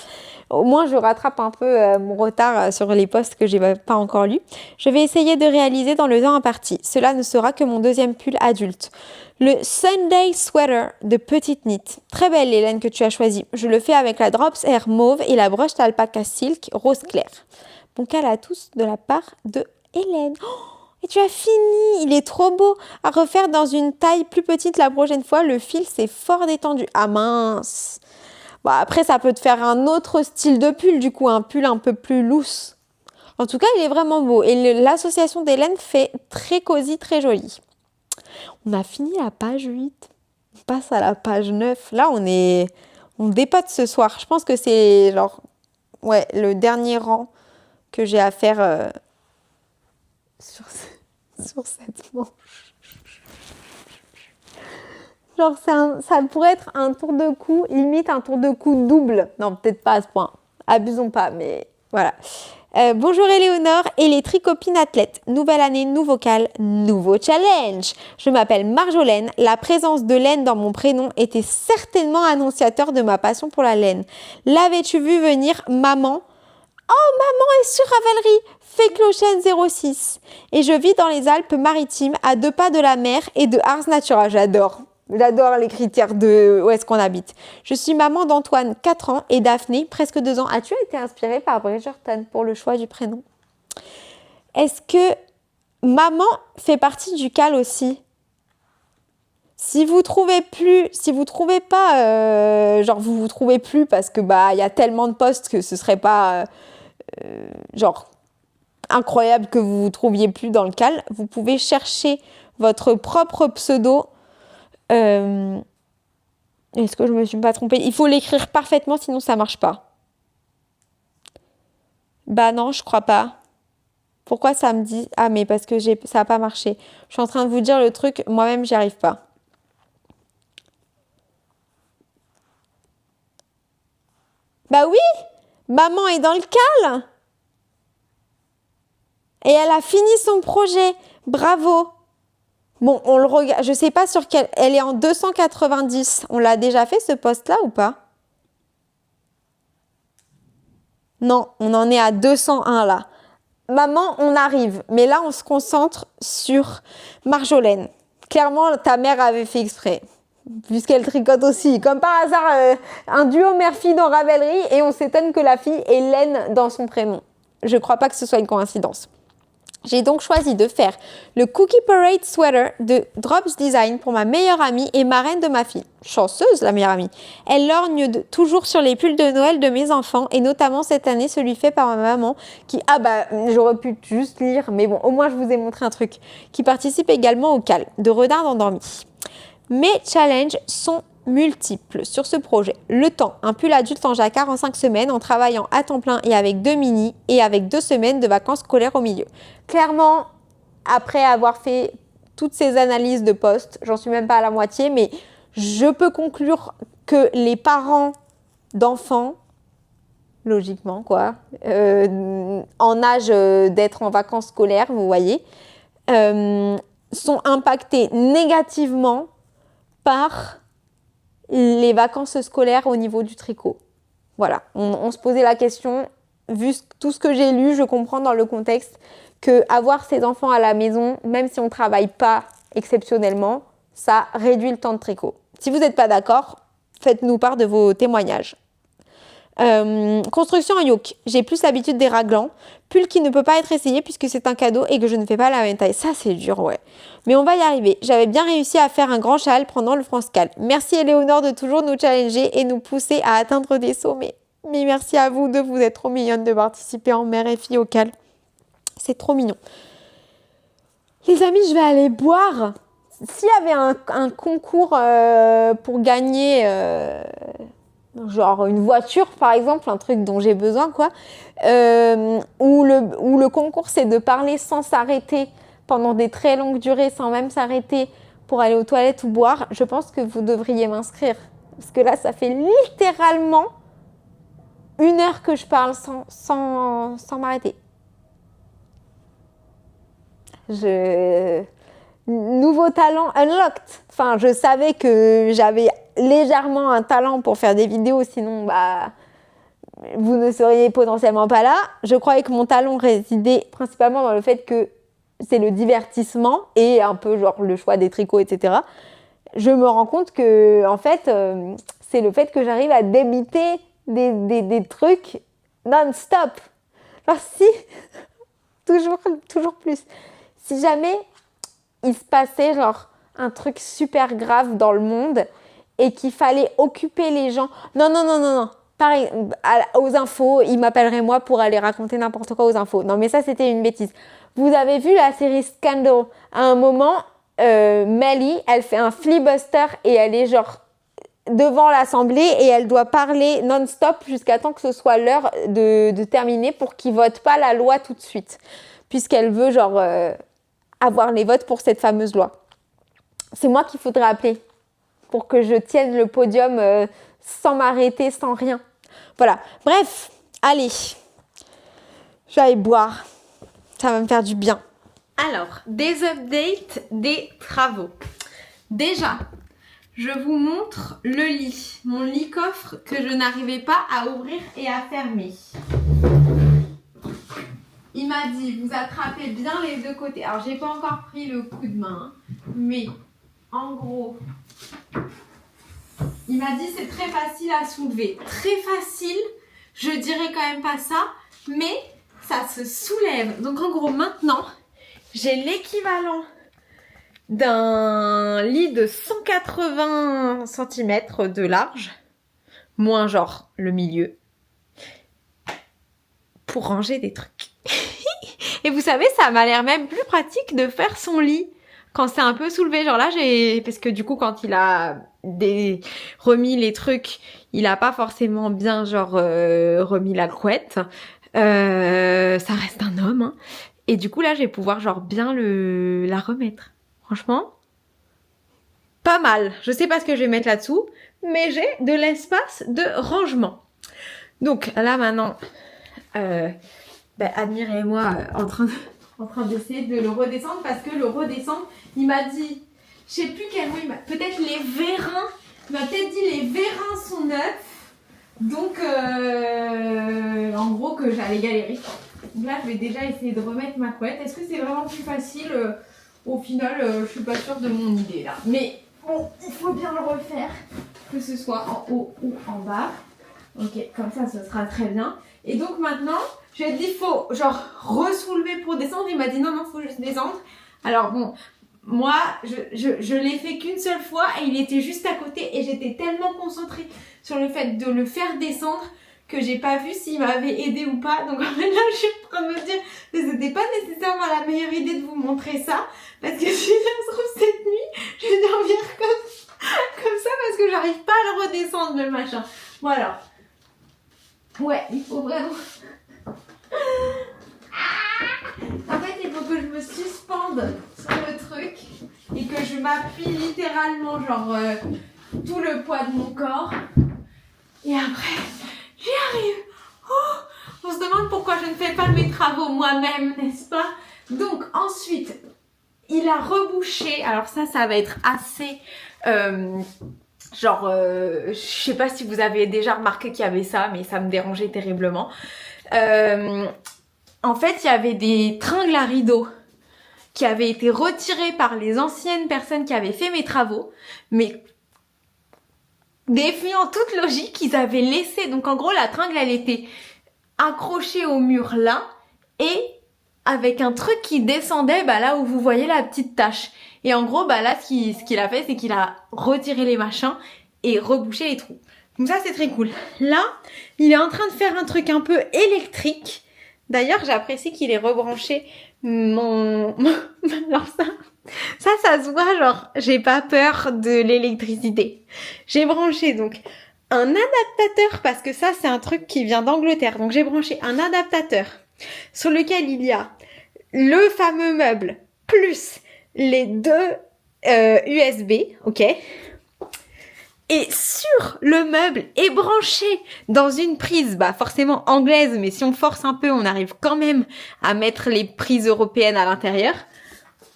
au moins je rattrape un peu mon retard sur les posts que j'ai pas encore lus. Je vais essayer de réaliser dans le temps imparti. Cela ne sera que mon 2e pull adulte. Le Sunday Sweater de Petite Knit. Très belle Hélène que tu as choisie. Je le fais avec la Drops Air mauve et la Brushed Alpaca Silk rose clair. Bon cal à tous de la part de Hélène. Et tu as fini, il est trop beau. À refaire dans une taille plus petite la prochaine fois. Le fil c'est fort détendu. Ah mince. Bon, après, ça peut te faire un autre style de pull, du coup, un pull un peu plus loose. En tout cas, il est vraiment beau. Et l'association des laines fait très cosy, très joli. On a fini la page 8. On passe à la page 9. Là, on dépote ce soir. Je pense que c'est genre, ouais, le dernier rang que j'ai à faire sur cette manche. Genre, ça pourrait être un tour de cou, limite un tour de cou double. Non, peut-être pas à ce point. Abusons pas, mais voilà. Bonjour Éléonore et les tricopines athlètes. Nouvelle année, nouveau cal, nouveau challenge. Je m'appelle Marjolaine. La présence de laine dans mon prénom était certainement annonciateur de ma passion pour la laine. L'avais-tu vu venir, maman? Oh, maman est sur Ravelry, fait Clochène 06. Et je vis dans les Alpes-Maritimes, à 2 pas de la mer et de Ars Natura. J'adore les critères de où est-ce qu'on habite. Je suis maman d'Antoine, 4 ans, et Daphné, presque 2 ans. As-tu été inspirée par Bridgerton pour le choix du prénom? Est-ce que maman fait partie du cal aussi? Si vous trouvez pas, genre vous trouvez plus parce que bah il y a tellement de postes que ce serait pas genre incroyable que vous vous trouviez plus dans le cal, vous pouvez chercher votre propre pseudo. Est-ce que je me suis pas trompée? Il faut l'écrire parfaitement, sinon ça marche pas. Bah non, je crois pas. Pourquoi ça me dit... Ah, mais parce que ça a pas marché. Je suis en train de vous dire le truc, moi-même, j'y arrive pas. Bah oui, maman est dans le cal. Et elle a fini son projet. Bravo. Bon, on le regarde. Je sais pas sur quelle. Elle est en 290. On l'a déjà fait ce poste-là ou pas? Non, on en est à 201 là. Maman, on arrive. Mais là, on se concentre sur Marjolaine. Clairement, ta mère avait fait exprès. Puisqu'elle tricote aussi. Comme par hasard, un duo mère-fille dans Ravelry et on s'étonne que la fille ait laine dans son prénom. Je crois pas que ce soit une coïncidence. J'ai donc choisi de faire le Cookie Parade Sweater de Drops Design pour ma meilleure amie et marraine de ma fille. Chanceuse, la meilleure amie. Elle lorgne toujours sur les pulls de Noël de mes enfants et notamment cette année celui fait par ma maman qui, j'aurais pu juste lire, mais bon, au moins je vous ai montré un truc, qui participe également au cal de Renard endormi. Mes challenges sont multiples sur ce projet. Le temps, un pull adulte en jacquard en 5 semaines en travaillant à temps plein et avec 2 mini et avec 2 semaines de vacances scolaires au milieu. Clairement, après avoir fait toutes ces analyses de postes, j'en suis même pas à la moitié, mais je peux conclure que les parents d'enfants, logiquement quoi, en âge d'être en vacances scolaires, vous voyez, sont impactés négativement par les vacances scolaires au niveau du tricot. Voilà, on se posait la question. Vu tout ce que j'ai lu, je comprends dans le contexte que avoir ses enfants à la maison, même si on ne travaille pas exceptionnellement, ça réduit le temps de tricot. Si vous n'êtes pas d'accord, faites-nous part de vos témoignages. Construction en yoke. J'ai plus l'habitude des raglans. Pull qui ne peut pas être essayé puisque c'est un cadeau et que je ne fais pas la même taille. Ça, c'est dur, ouais. Mais on va y arriver. J'avais bien réussi à faire un grand châle pendant le France-Cal. Merci Éléonore de toujours nous challenger et nous pousser à atteindre des sommets. Mais merci à vous deux, vous êtes trop mignonnes de participer en mère et fille au cal. C'est trop mignon. Les amis, je vais aller boire. S'il y avait un concours pour gagner... genre une voiture par exemple, un truc dont j'ai besoin quoi, où le concours c'est de parler sans s'arrêter pendant des très longues durées, sans même s'arrêter pour aller aux toilettes ou boire, je pense que vous devriez m'inscrire. Parce que là, ça fait littéralement 1 heure que je parle sans m'arrêter. Nouveau talent unlocked. Enfin, je savais que j'avais légèrement un talent pour faire des vidéos, sinon, vous ne seriez potentiellement pas là. Je croyais que mon talent résidait principalement dans le fait que c'est le divertissement et un peu genre le choix des tricots, etc. Je me rends compte que, en fait, c'est le fait que j'arrive à débiter des trucs non-stop. Genre, si, toujours plus. Si jamais il se passait genre un truc super grave dans le monde et qu'il fallait occuper les gens. Non. Pareil, aux infos, il m'appellerait moi pour aller raconter n'importe quoi aux infos. Non, mais ça, c'était une bêtise. Vous avez vu la série Scandal? À un moment, Melly, elle fait un filibuster et elle est genre devant l'Assemblée et elle doit parler non-stop jusqu'à temps que ce soit l'heure de terminer pour qu'ils votent pas la loi tout de suite. Puisqu'elle veut genre avoir les votes pour cette fameuse loi. C'est moi qu'il faudrait appeler pour que je tienne le podium sans m'arrêter, sans rien. Voilà. Bref, allez. Je vais aller boire. Ça va me faire du bien. Alors, des updates des travaux. Déjà, je vous montre le lit. Mon lit coffre que je n'arrivais pas à ouvrir et à fermer. Il m'a dit, vous attrapez bien les deux côtés. Alors, j'ai pas encore pris le coup de main, mais en gros, il m'a dit c'est très facile à soulever. Très facile, je dirais quand même pas ça, mais ça se soulève. Donc, en gros, maintenant, j'ai l'équivalent d'un lit de 180 cm de large, moins genre le milieu, pour ranger des trucs. Et vous savez, ça m'a l'air même plus pratique de faire son lit quand c'est un peu soulevé. Genre là, parce que du coup, quand il a remis les trucs, il a pas forcément bien genre remis la couette. Ça reste un homme. Hein. Et du coup, là, je vais pouvoir genre bien la remettre. Franchement, pas mal. Je sais pas ce que je vais mettre là-dessous, mais j'ai de l'espace de rangement. Donc là, maintenant... admirez-moi en train d'essayer de le redescendre parce que le redescendre, il m'a dit, je sais plus quel mot, peut-être les vérins, il m'a peut-être dit les vérins sont neufs, donc en gros que j'allais galérer. Donc là, je vais déjà essayer de remettre ma couette. Est-ce que c'est vraiment plus facile? Au final, je suis pas sûre de mon idée là. Mais bon, il faut bien le refaire, que ce soit en haut ou en bas. Ok, comme ça, ce sera très bien. Et donc maintenant, je lui ai dit, il faut genre ressoulever pour descendre. Il m'a dit non, faut juste descendre. Alors bon, moi, je l'ai fait qu'une seule fois et il était juste à côté et j'étais tellement concentrée sur le fait de le faire descendre que j'ai pas vu s'il m'avait aidé ou pas. Donc en fait là, je suis en train de me dire que c'était pas nécessairement la meilleure idée de vous montrer ça parce que si ça se trouve cette nuit, je vais dormir comme ça parce que j'arrive pas à le redescendre le machin. Bon alors. Ouais, il faut vraiment... En fait, il faut que je me suspende sur le truc et que je m'appuie littéralement, genre, tout le poids de mon corps. Et après, j'y arrive. Oh, on se demande pourquoi je ne fais pas mes travaux moi-même, n'est-ce pas? Donc, ensuite, il a rebouché. Alors ça va être assez... Genre, je sais pas si vous avez déjà remarqué qu'il y avait ça, mais ça me dérangeait terriblement. En fait, il y avait des tringles à rideaux qui avaient été retirés par les anciennes personnes qui avaient fait mes travaux, mais défiant toute logique, ils avaient laissé... Donc en gros, la tringle, elle était accrochée au mur là, et avec un truc qui descendait là où vous voyez la petite tache. Et en gros, là, ce qu'il a fait, c'est qu'il a retiré les machins et rebouché les trous. Donc ça, c'est très cool. Là, il est en train de faire un truc un peu électrique. D'ailleurs, j'apprécie qu'il ait rebranché alors ça se voit, genre, j'ai pas peur de l'électricité. J'ai branché, donc, un adaptateur, parce que ça, c'est un truc qui vient d'Angleterre. Donc, j'ai branché un adaptateur sur lequel il y a le fameux meuble plus les deux USB, ok? Et sur le meuble est branché dans une prise, forcément anglaise, mais si on force un peu, on arrive quand même à mettre les prises européennes à l'intérieur.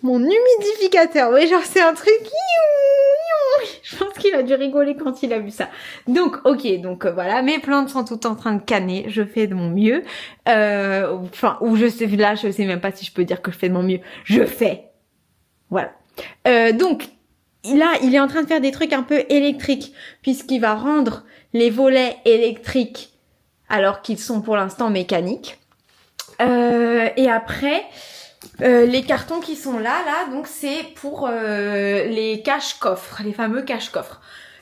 Mon humidificateur, oui, genre c'est un truc... Je pense qu'il a dû rigoler quand il a vu ça. Donc, ok, donc voilà, mes plantes sont toutes en train de canner, je fais de mon mieux. Ou je sais, là, je sais même pas si je peux dire que je fais de mon mieux. Je fais. Voilà. Donc, là, il est en train de faire des trucs un peu électriques, puisqu'il va rendre les volets électriques alors qu'ils sont pour l'instant mécaniques. Et après, les cartons qui sont là, donc c'est pour les cache-coffres, les fameux cache-coffres.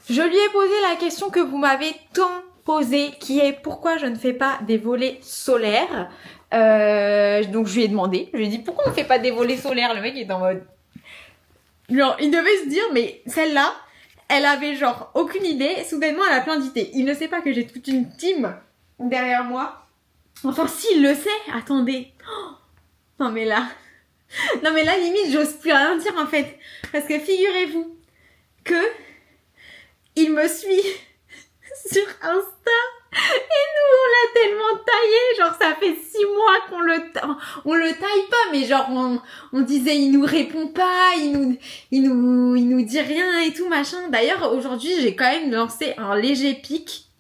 Je lui ai posé la question que vous m'avez tant posée, qui est pourquoi je ne fais pas des volets solaires. Donc je lui ai demandé, je lui ai dit pourquoi on ne fait pas des volets solaires. Le mec est en mode... Genre, il devait se dire, mais celle-là, elle avait genre aucune idée, soudainement elle a plein d'idées. Il ne sait pas que j'ai toute une team derrière moi. Enfin, s'il le sait, attendez. Oh, non mais là, limite, j'ose plus rien dire en fait. Parce que figurez-vous que il me suit sur Insta. Et nous, on l'a tellement taillé, genre ça fait 6 mois qu'on on le taille pas, mais genre on disait il nous répond pas, il nous dit rien et tout machin. D'ailleurs aujourd'hui j'ai quand même lancé un léger pic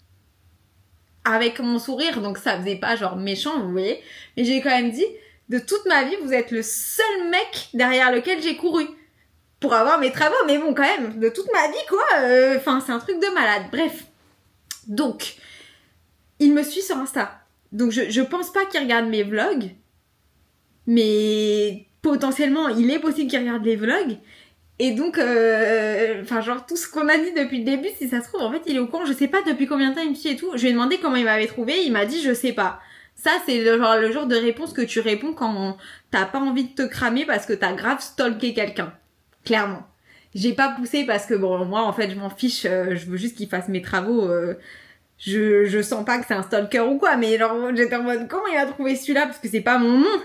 avec mon sourire, donc ça faisait pas genre méchant, vous voyez, mais j'ai quand même dit de toute ma vie vous êtes le seul mec derrière lequel j'ai couru pour avoir mes travaux, mais bon quand même de toute ma vie quoi, enfin c'est un truc de malade. Bref, donc il me suit sur Insta. Donc je pense pas qu'il regarde mes vlogs. Mais potentiellement, il est possible qu'il regarde les vlogs. Et donc, genre tout ce qu'on a dit depuis le début, si ça se trouve, en fait, il est au courant. Je sais pas depuis combien de temps il me suit et tout. Je lui ai demandé comment il m'avait trouvé. Il m'a dit, je sais pas. Ça, c'est le genre de réponse que tu réponds quand t'as pas envie de te cramer parce que t'as grave stalké quelqu'un. Clairement. J'ai pas poussé parce que, bon, moi, en fait, je m'en fiche. Je veux juste qu'il fasse mes travaux. Je sens pas que c'est un stalker ou quoi, mais genre j'étais en mode comment il a trouvé celui-là parce que c'est pas mon nom,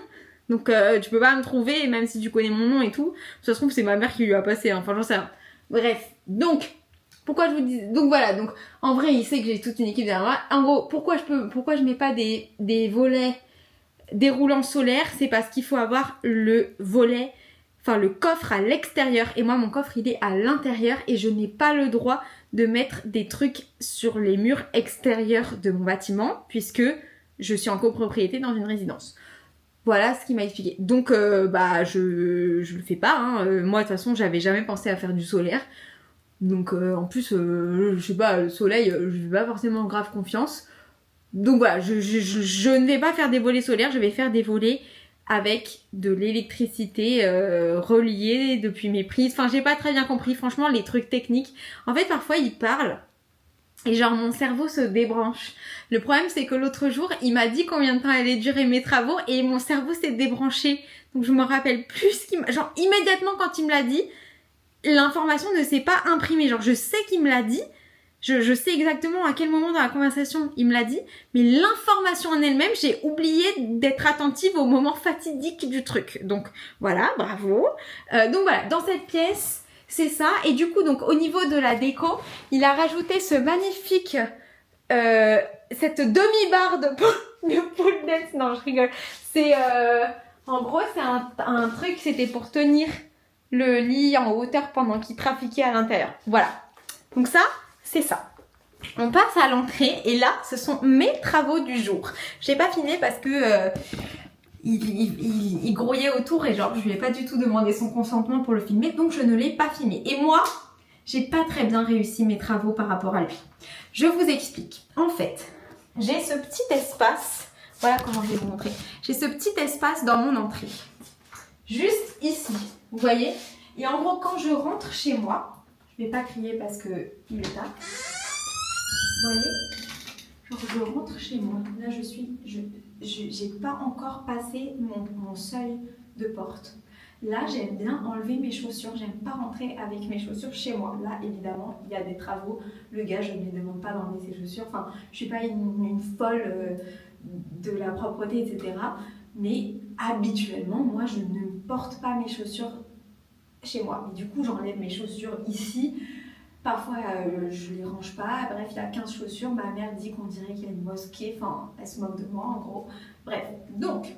donc tu peux pas me trouver même si tu connais mon nom et tout. Ça se trouve c'est ma mère qui lui a passé, enfin j'en sais rien. Bref, donc pourquoi je vous dis, donc voilà, donc en vrai il sait que j'ai toute une équipe derrière moi. En gros pourquoi je mets pas des volets déroulants solaires, c'est parce qu'il faut avoir le volet, enfin le coffre à l'extérieur, et moi mon coffre il est à l'intérieur et je n'ai pas le droit de mettre des trucs sur les murs extérieurs de mon bâtiment puisque je suis en copropriété dans une résidence. Voilà ce qu'il m'a expliqué. Donc je le fais pas, hein. Moi de toute façon j'avais jamais pensé à faire du solaire. Donc en plus je sais pas, le soleil je fais pas forcément grave confiance. Donc voilà, je ne vais pas faire des volets solaires, je vais faire des volets avec de l'électricité reliée depuis mes prises. Enfin, j'ai pas très bien compris, franchement, les trucs techniques. En fait, parfois, il parle et genre, mon cerveau se débranche. Le problème, c'est que l'autre jour, il m'a dit combien de temps allaient durer mes travaux et mon cerveau s'est débranché. Donc, je me rappelle plus ce qu'il m'a... Genre, immédiatement, quand il me l'a dit, l'information ne s'est pas imprimée. Genre, je sais qu'il me l'a dit. Je sais exactement à quel moment dans la conversation il me l'a dit, mais l'information en elle-même, j'ai oublié d'être attentive au moment fatidique du truc. Donc voilà, bravo. Donc voilà, dans cette pièce, c'est ça. Et du coup, donc au niveau de la déco, il a rajouté ce magnifique, cette demi-barre de pole dance. Non, je rigole. C'est, en gros, c'est un truc, c'était pour tenir le lit en hauteur pendant qu'il trafiquait à l'intérieur. Voilà. Donc ça, c'est ça. On passe à l'entrée et là, ce sont mes travaux du jour. J'ai pas filmé parce que il grouillait autour et genre je lui ai pas du tout demandé son consentement pour le filmer, donc je ne l'ai pas filmé. Et moi, j'ai pas très bien réussi mes travaux par rapport à lui. Je vous explique. En fait, j'ai ce petit espace. Voilà comment je vais vous montrer. J'ai ce petit espace dans mon entrée. Juste ici, vous voyez? Et en gros, quand je rentre chez moi, je vais pas crier parce que il est tard. Vous voyez? Genre je rentre chez moi. Là, j'ai pas encore passé mon seuil de porte. Là, j'aime bien enlever mes chaussures. J'aime pas rentrer avec mes chaussures chez moi. Là, évidemment, il y a des travaux. Le gars, je ne lui demande pas d'enlever ses chaussures. Enfin, je suis pas une folle de la propreté, etc. Mais habituellement, moi, je ne porte pas mes chaussures chez moi. Et du coup, j'enlève mes chaussures ici. Parfois, je les range pas. Bref, il y a 15 chaussures. Ma mère dit qu'on dirait qu'il y a une mosquée. Enfin, elle se moque de moi, en gros. Bref, donc,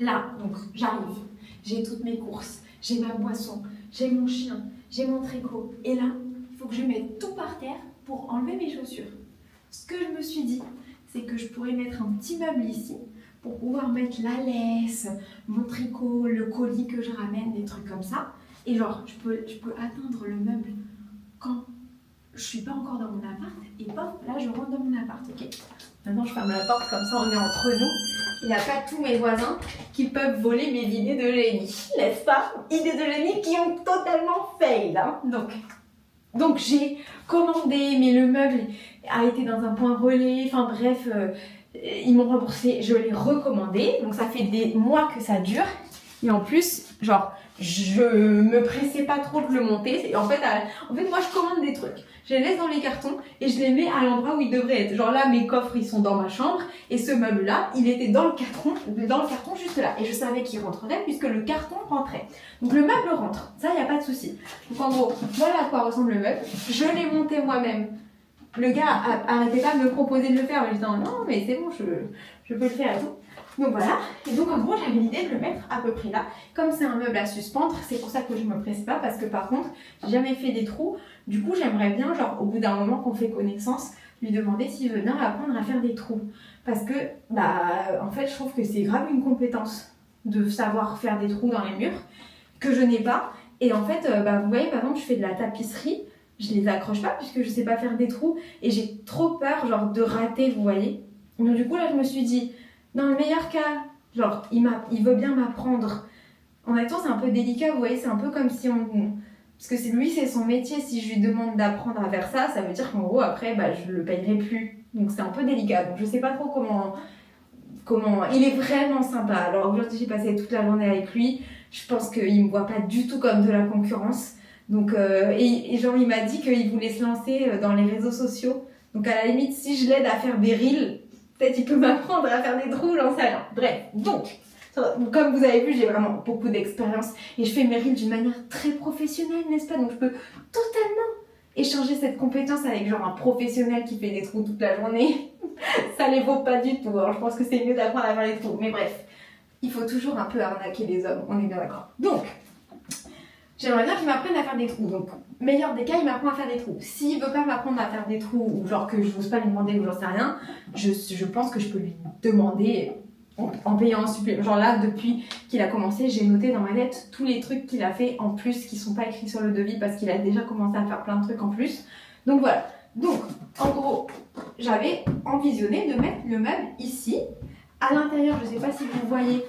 là, j'arrive. J'ai toutes mes courses. J'ai ma boisson. J'ai mon chien. J'ai mon tricot. Et là, il faut que je mette tout par terre pour enlever mes chaussures. Ce que je me suis dit, c'est que je pourrais mettre un petit meuble ici pour pouvoir mettre la laisse, mon tricot, le colis que je ramène, des trucs comme ça. Et genre, je peux atteindre le meuble quand je suis pas encore dans mon appart. Et paf, là, je rentre dans mon appart, ok? Maintenant, je ferme la porte, comme ça, on est entre nous. Il n'y a pas tous mes voisins qui peuvent voler mes idées de génie, n'est-ce pas? Idées de génie qui ont totalement fail, hein? Donc j'ai commandé, mais le meuble a été dans un point relais. Enfin bref, ils m'ont remboursé, je l'ai recommandé. Donc ça fait des mois que ça dure. Et en plus, genre, je me pressais pas trop de le monter. En fait, moi, je commande des trucs. Je les laisse dans les cartons et je les mets à l'endroit où ils devraient être. Genre là, mes coffres, ils sont dans ma chambre. Et ce meuble-là, il était dans le carton juste là. Et je savais qu'il rentrerait puisque le carton rentrait. Donc le meuble rentre. Ça, il n'y a pas de souci. Donc en gros, voilà à quoi ressemble le meuble. Je l'ai monté moi-même. Le gars arrêtait pas de me proposer de le faire. Je disais non, mais c'est bon, je peux le faire et tout. Donc voilà, et donc en gros j'avais l'idée de le mettre à peu près là. Comme c'est un meuble à suspendre, c'est pour ça que je me presse pas, parce que par contre j'ai jamais fait des trous. Du coup j'aimerais bien, genre au bout d'un moment qu'on fait connaissance, lui demander s'il veut bien apprendre à faire des trous. Parce que en fait je trouve que c'est grave une compétence de savoir faire des trous dans les murs que je n'ai pas. Et en fait vous voyez par exemple je fais de la tapisserie, je les accroche pas puisque je sais pas faire des trous et j'ai trop peur genre de rater, vous voyez. Donc du coup là je me suis dit, dans le meilleur cas, genre, il veut bien m'apprendre. En même temps, c'est un peu délicat, vous voyez, c'est un peu comme si parce que lui, c'est son métier. Si je lui demande d'apprendre à faire ça, ça veut dire qu'en gros, après, je le payerai plus. Donc, c'est un peu délicat. Donc, je sais pas trop comment... Il est vraiment sympa. Alors, aujourd'hui, j'ai passé toute la journée avec lui. Je pense qu'il me voit pas du tout comme de la concurrence. Donc, et genre, il m'a dit qu'il voulait se lancer dans les réseaux sociaux. Donc, à la limite, si je l'aide à faire des reels, peut-être il peut m'apprendre à faire des trous, j'en sais rien. Bref, donc, comme vous avez vu, j'ai vraiment beaucoup d'expérience et je fais mes reels d'une manière très professionnelle, n'est-ce pas? Donc je peux totalement échanger cette compétence avec genre un professionnel qui fait des trous toute la journée. Ça les vaut pas du tout. Alors je pense que c'est mieux d'apprendre à faire des trous. Mais bref, il faut toujours un peu arnaquer les hommes, on est bien d'accord. Donc, j'aimerais bien qu'il m'apprenne à faire des trous. Donc, meilleur des cas, il m'apprend à faire des trous. S'il veut pas m'apprendre à faire des trous, ou genre que je n'ose pas lui demander, ou j'en sais rien, je pense que je peux lui demander en payant un supplément. Genre là, depuis qu'il a commencé, j'ai noté dans ma lettre tous les trucs qu'il a fait en plus, qui sont pas écrits sur le devis, parce qu'il a déjà commencé à faire plein de trucs en plus. Donc voilà. Donc, en gros, j'avais envisionné de mettre le meuble ici. À l'intérieur, je sais pas si vous voyez,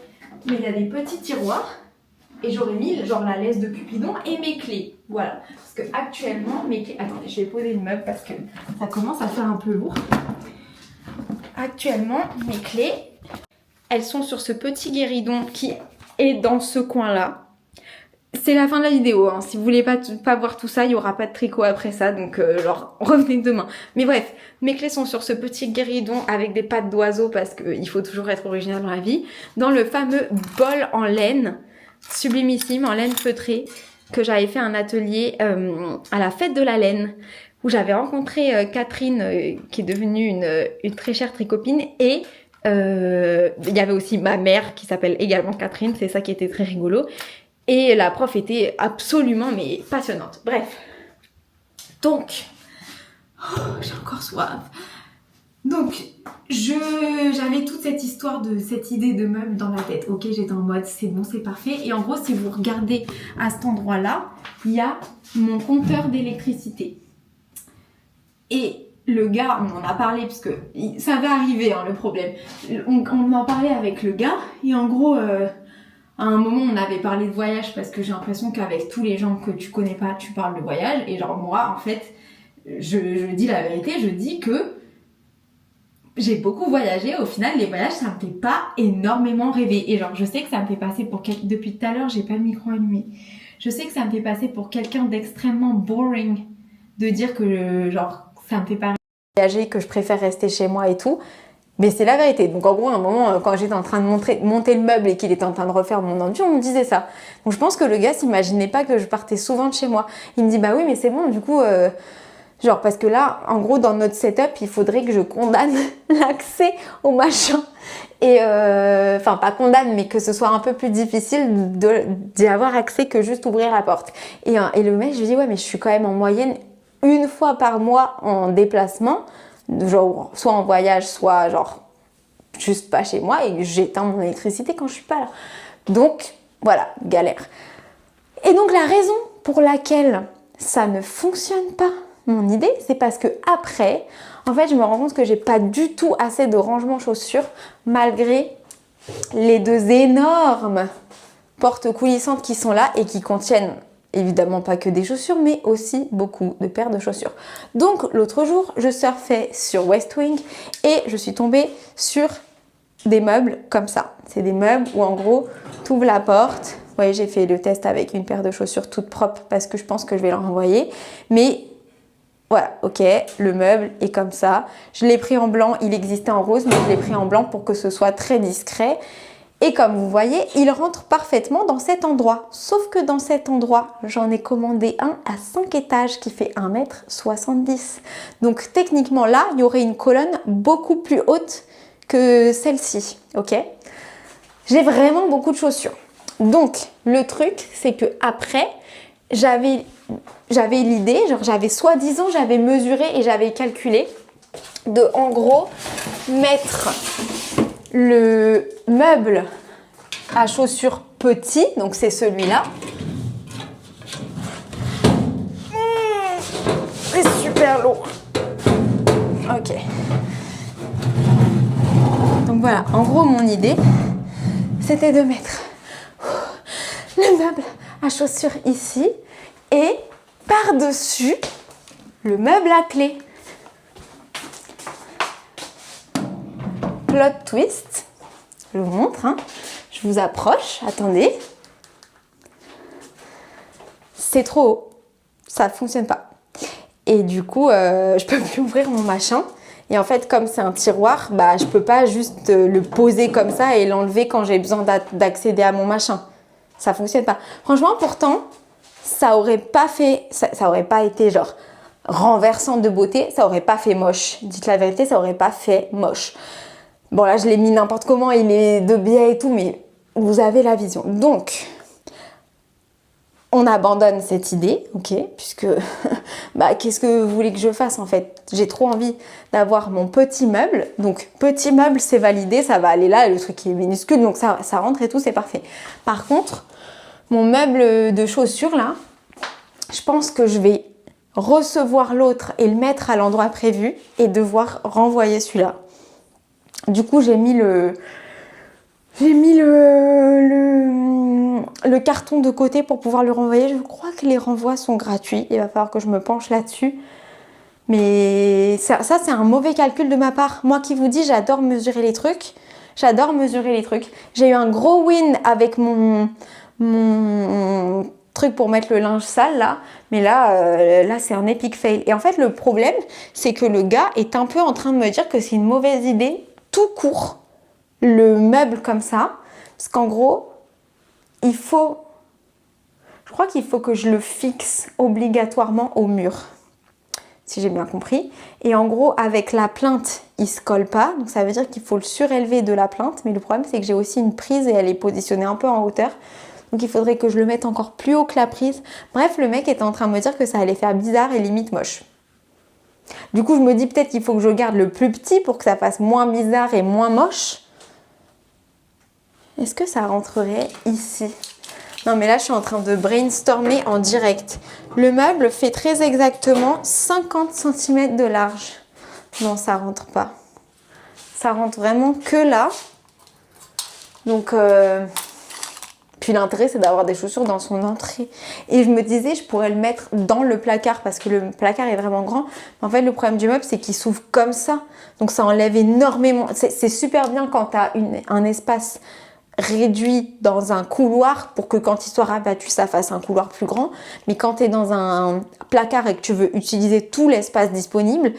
mais il y a des petits tiroirs. Et j'aurais mis genre la laisse de Cupidon et mes clés. Voilà. Parce que actuellement, mes clés... Attendez, je vais poser le meuble parce que ça commence à faire un peu lourd. Actuellement, mes clés, elles sont sur ce petit guéridon qui est dans ce coin-là. C'est la fin de la vidéo. Hein. Si vous voulez pas voir tout ça, il n'y aura pas de tricot après ça. Donc, genre, revenez demain. Mais bref, mes clés sont sur ce petit guéridon avec des pattes d'oiseau parce qu'il faut toujours être original dans la vie. Dans le fameux bol en laine. Sublimissime en laine feutrée que j'avais fait un atelier à la fête de la laine où j'avais rencontré Catherine qui est devenue une très chère tricopine et il y avait aussi ma mère qui s'appelle également Catherine, c'est ça qui était très rigolo et la prof était absolument mais passionnante. Bref, Donc, j'ai encore soif. Donc, j'avais toute cette histoire de cette idée de meuble dans la tête. Ok, j'étais en mode c'est bon, c'est parfait. Et en gros, si vous regardez à cet endroit-là, il y a mon compteur d'électricité. Et le gars, on en a parlé parce que ça va arriver, hein, le problème. On en parlait avec le gars et en gros, à un moment, on avait parlé de voyage parce que j'ai l'impression qu'avec tous les gens que tu connais pas, tu parles de voyage. Et genre moi, en fait, je dis la vérité, je dis que j'ai beaucoup voyagé. Au final, les voyages, ça me fait pas énormément rêver. Et genre, je sais que ça me fait passer pour depuis tout à l'heure, j'ai pas le micro allumé. Je sais que ça me fait passer pour quelqu'un d'extrêmement boring de dire que genre ça me fait pas voyager, que je préfère rester chez moi et tout. Mais c'est la vérité. Donc en gros, à un moment, quand j'étais en train de monter le meuble et qu'il était en train de refaire mon enduit, on me disait ça. Donc je pense que le gars s'imaginait pas que je partais souvent de chez moi. Il me dit bah oui, mais c'est bon, du coup, genre parce que là, en gros, dans notre setup, il faudrait que je condamne l'accès au machin. Et enfin, pas condamne, mais que ce soit un peu plus difficile d'y avoir accès que juste ouvrir la porte. Et le mec, je lui dis ouais, mais je suis quand même en moyenne une fois par mois en déplacement, genre soit en voyage, soit genre juste pas chez moi, et j'éteins mon électricité quand je suis pas là. Donc voilà, galère. Et donc la raison pour laquelle ça ne fonctionne pas, mon idée, c'est parce que après, en fait, je me rends compte que j'ai pas du tout assez de rangement chaussures, malgré les deux énormes portes coulissantes qui sont là et qui contiennent évidemment pas que des chaussures, mais aussi beaucoup de paires de chaussures. Donc l'autre jour, je surfais sur West Wing et je suis tombée sur des meubles comme ça. C'est des meubles où en gros, tu ouvres la porte. Vous voyez, j'ai fait le test avec une paire de chaussures toute propre parce que je pense que je vais leur envoyer. Mais voilà, ok, le meuble est comme ça. Je l'ai pris en blanc, il existait en rose, mais je l'ai pris en blanc pour que ce soit très discret. Et comme vous voyez, il rentre parfaitement dans cet endroit. Sauf que dans cet endroit, j'en ai commandé un à 5 étages qui fait 1,70 m. Donc techniquement là, il y aurait une colonne beaucoup plus haute que celle-ci, ok? J'ai vraiment beaucoup de chaussures. Donc le truc, c'est que après, j'avais l'idée, genre soi-disant, j'avais mesuré et j'avais calculé de en gros mettre le meuble à chaussures petit, donc c'est celui-là. C'est super lourd. Ok. Donc voilà, en gros mon idée, c'était de mettre le meuble à chaussures ici et par-dessus le meuble à clé. Plot twist, je vous montre, hein. Je vous approche, attendez. C'est trop haut, ça ne fonctionne pas. Et du coup, je peux plus ouvrir mon machin. Et en fait, comme c'est un tiroir, bah, je peux pas juste le poser comme ça et l'enlever quand j'ai besoin d'accéder à mon machin. Ça fonctionne pas. Franchement, pourtant, ça aurait pas été genre renversant de beauté, ça aurait pas fait moche. Dites la vérité, ça aurait pas fait moche. Bon là, je l'ai mis n'importe comment, il est de biais et tout, mais vous avez la vision. Donc, on abandonne cette idée, ok, puisque bah, qu'est-ce que vous voulez que je fasse en fait? J'ai trop envie d'avoir mon petit meuble. Donc, petit meuble, c'est validé, ça va aller là, le truc est minuscule, donc ça rentre et tout, c'est parfait. Par contre, mon meuble de chaussures là, je pense que je vais recevoir l'autre et le mettre à l'endroit prévu et devoir renvoyer celui-là. Du coup, j'ai mis le carton de côté pour pouvoir le renvoyer. Je crois que les renvois sont gratuits. Il va falloir que je me penche là-dessus. Mais ça c'est un mauvais calcul de ma part. Moi qui vous dis, j'adore mesurer les trucs. J'ai eu un gros win avec mon truc pour mettre le linge sale là. Mais là c'est un epic fail. Et en fait, le problème, c'est que le gars est un peu en train de me dire que c'est une mauvaise idée tout court, le meuble comme ça, parce qu'en gros, je crois qu'il faut que je le fixe obligatoirement au mur, si j'ai bien compris. Et en gros, avec la plinthe, il se colle pas, donc ça veut dire qu'il faut le surélever de la plinthe, mais le problème, c'est que j'ai aussi une prise et elle est positionnée un peu en hauteur, Donc il faudrait que je le mette encore plus haut que la prise. Bref, le mec était en train de me dire que ça allait faire bizarre et limite moche. Du coup, je me dis peut-être qu'il faut que je garde le plus petit pour que ça fasse moins bizarre et moins moche. Est-ce que ça rentrerait ici? Non, mais là, je suis en train de brainstormer en direct. Le meuble fait très exactement 50 cm de large. Non, ça rentre pas. Ça rentre vraiment que là. Donc, puis l'intérêt, c'est d'avoir des chaussures dans son entrée. Et je me disais, je pourrais le mettre dans le placard parce que le placard est vraiment grand. En fait, le problème du meuble, c'est qu'il s'ouvre comme ça. Donc, ça enlève énormément. C'est super bien quand tu as un espace réduit dans un couloir pour que quand il soit rabattu, ça fasse un couloir plus grand. Mais quand tu es dans un placard et que tu veux utiliser tout l'espace disponible,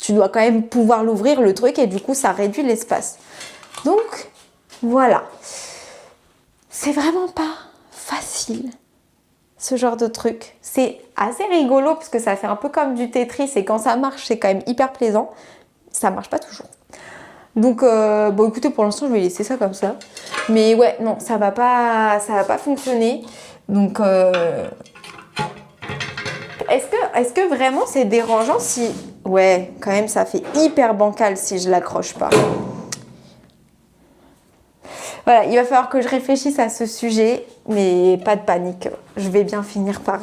tu dois quand même pouvoir l'ouvrir, le truc, et du coup, ça réduit l'espace. Donc, voilà. C'est vraiment pas facile, ce genre de truc. C'est assez rigolo parce que ça fait un peu comme du Tetris et quand ça marche, c'est quand même hyper plaisant. Ça marche pas toujours. Donc, bon, écoutez, pour l'instant, je vais laisser ça comme ça. Mais ouais, non, ça va pas fonctionner. Donc, est-ce que vraiment c'est dérangeant si... Ouais, quand même, ça fait hyper bancal si je l'accroche pas. Voilà, il va falloir que je réfléchisse à ce sujet, mais pas de panique. Je vais bien finir par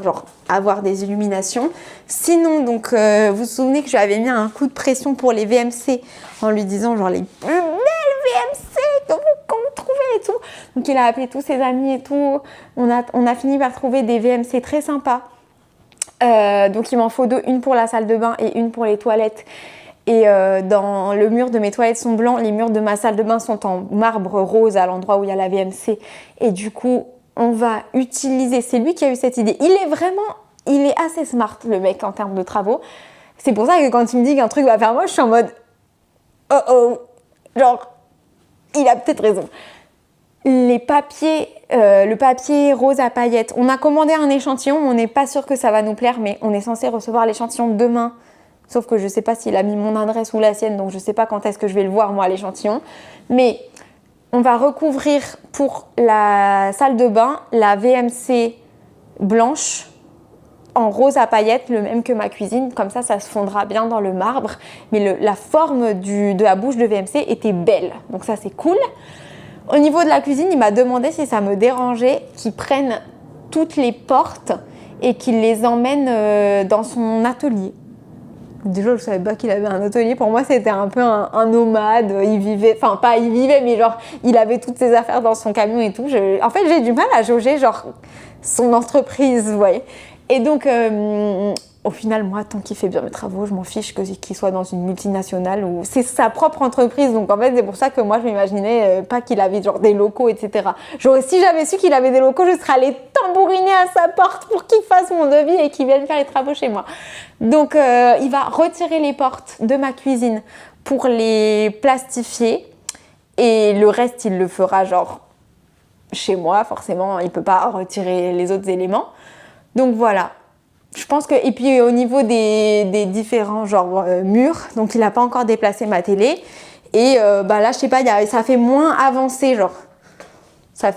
avoir des illuminations. Sinon, donc, vous vous souvenez que j'avais mis un coup de pression pour les VMC en lui disant les plus belles VMC que vous trouvez et tout. Donc, il a appelé tous ses amis et tout. On a fini par trouver des VMC très sympas. Donc, il m'en faut deux, une pour la salle de bain et une pour les toilettes. Et dans le mur de mes toilettes sont blancs, les murs de ma salle de bain sont en marbre rose à l'endroit où il y a la VMC. Et du coup, on va utiliser... C'est lui qui a eu cette idée. Il est assez smart, le mec, en termes de travaux. C'est pour ça que quand il me dit qu'un truc va faire moche, je suis en mode... Oh. Genre, il a peut-être raison. Le papier rose à paillettes. On a commandé un échantillon, on n'est pas sûr que ça va nous plaire, mais on est censé recevoir l'échantillon demain. Sauf que je ne sais pas s'il a mis mon adresse ou la sienne, donc je ne sais pas quand est-ce que je vais le voir, moi, l'échantillon. Mais on va recouvrir pour la salle de bain la VMC blanche en rose à paillettes, le même que ma cuisine. Comme ça se fondra bien dans le marbre. Mais la forme de la bouche de VMC était belle, donc ça, c'est cool. Au niveau de la cuisine, il m'a demandé si ça me dérangeait qu'il prenne toutes les portes et qu'il les emmène dans son atelier. Déjà, je ne savais pas qu'il avait un atelier. Pour moi, c'était un peu un nomade. Il vivait, enfin, pas il vivait, mais genre, il avait toutes ses affaires dans son camion et tout. En fait, j'ai du mal à jauger, son entreprise, vous voyez. Et donc, au final, moi, tant qu'il fait bien mes travaux, je m'en fiche qu'il soit dans une multinationale ou c'est sa propre entreprise. Donc, en fait, c'est pour ça que moi, je m'imaginais pas qu'il avait des locaux, etc. Si j'avais su qu'il avait des locaux, je serais allée tambouriner à sa porte pour qu'il fasse mon devis et qu'il vienne faire les travaux chez moi. Donc, il va retirer les portes de ma cuisine pour les plastifier et le reste, il le fera chez moi. Forcément, il ne peut pas retirer les autres éléments. Donc, voilà. Je pense que... Et puis, au niveau des différents murs, donc il n'a pas encore déplacé ma télé. Et là, je sais pas, ça fait moins avancé,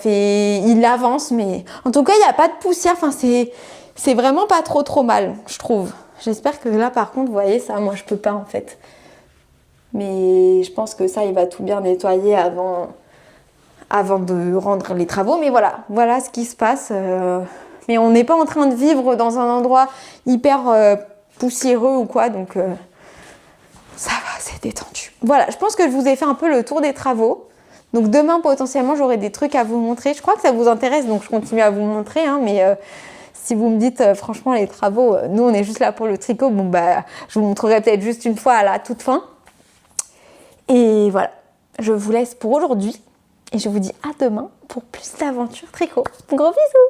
il avance, mais... En tout cas, il n'y a pas de poussière. Enfin, c'est vraiment pas trop mal, je trouve. J'espère que là, par contre, vous voyez, ça, moi, je peux pas, en fait. Mais je pense que ça, il va tout bien nettoyer avant de rendre les travaux. Mais voilà ce qui se passe. Mais on n'est pas en train de vivre dans un endroit hyper poussiéreux ou quoi, donc ça va, c'est détendu. Voilà, je pense que je vous ai fait un peu le tour des travaux. Donc demain, potentiellement, j'aurai des trucs à vous montrer. Je crois que ça vous intéresse, donc je continue à vous montrer, mais... Si vous me dites, franchement, les travaux, nous, on est juste là pour le tricot, je vous montrerai peut-être juste une fois à la toute fin. Et voilà, je vous laisse pour aujourd'hui et je vous dis à demain pour plus d'aventures tricot. Gros bisous!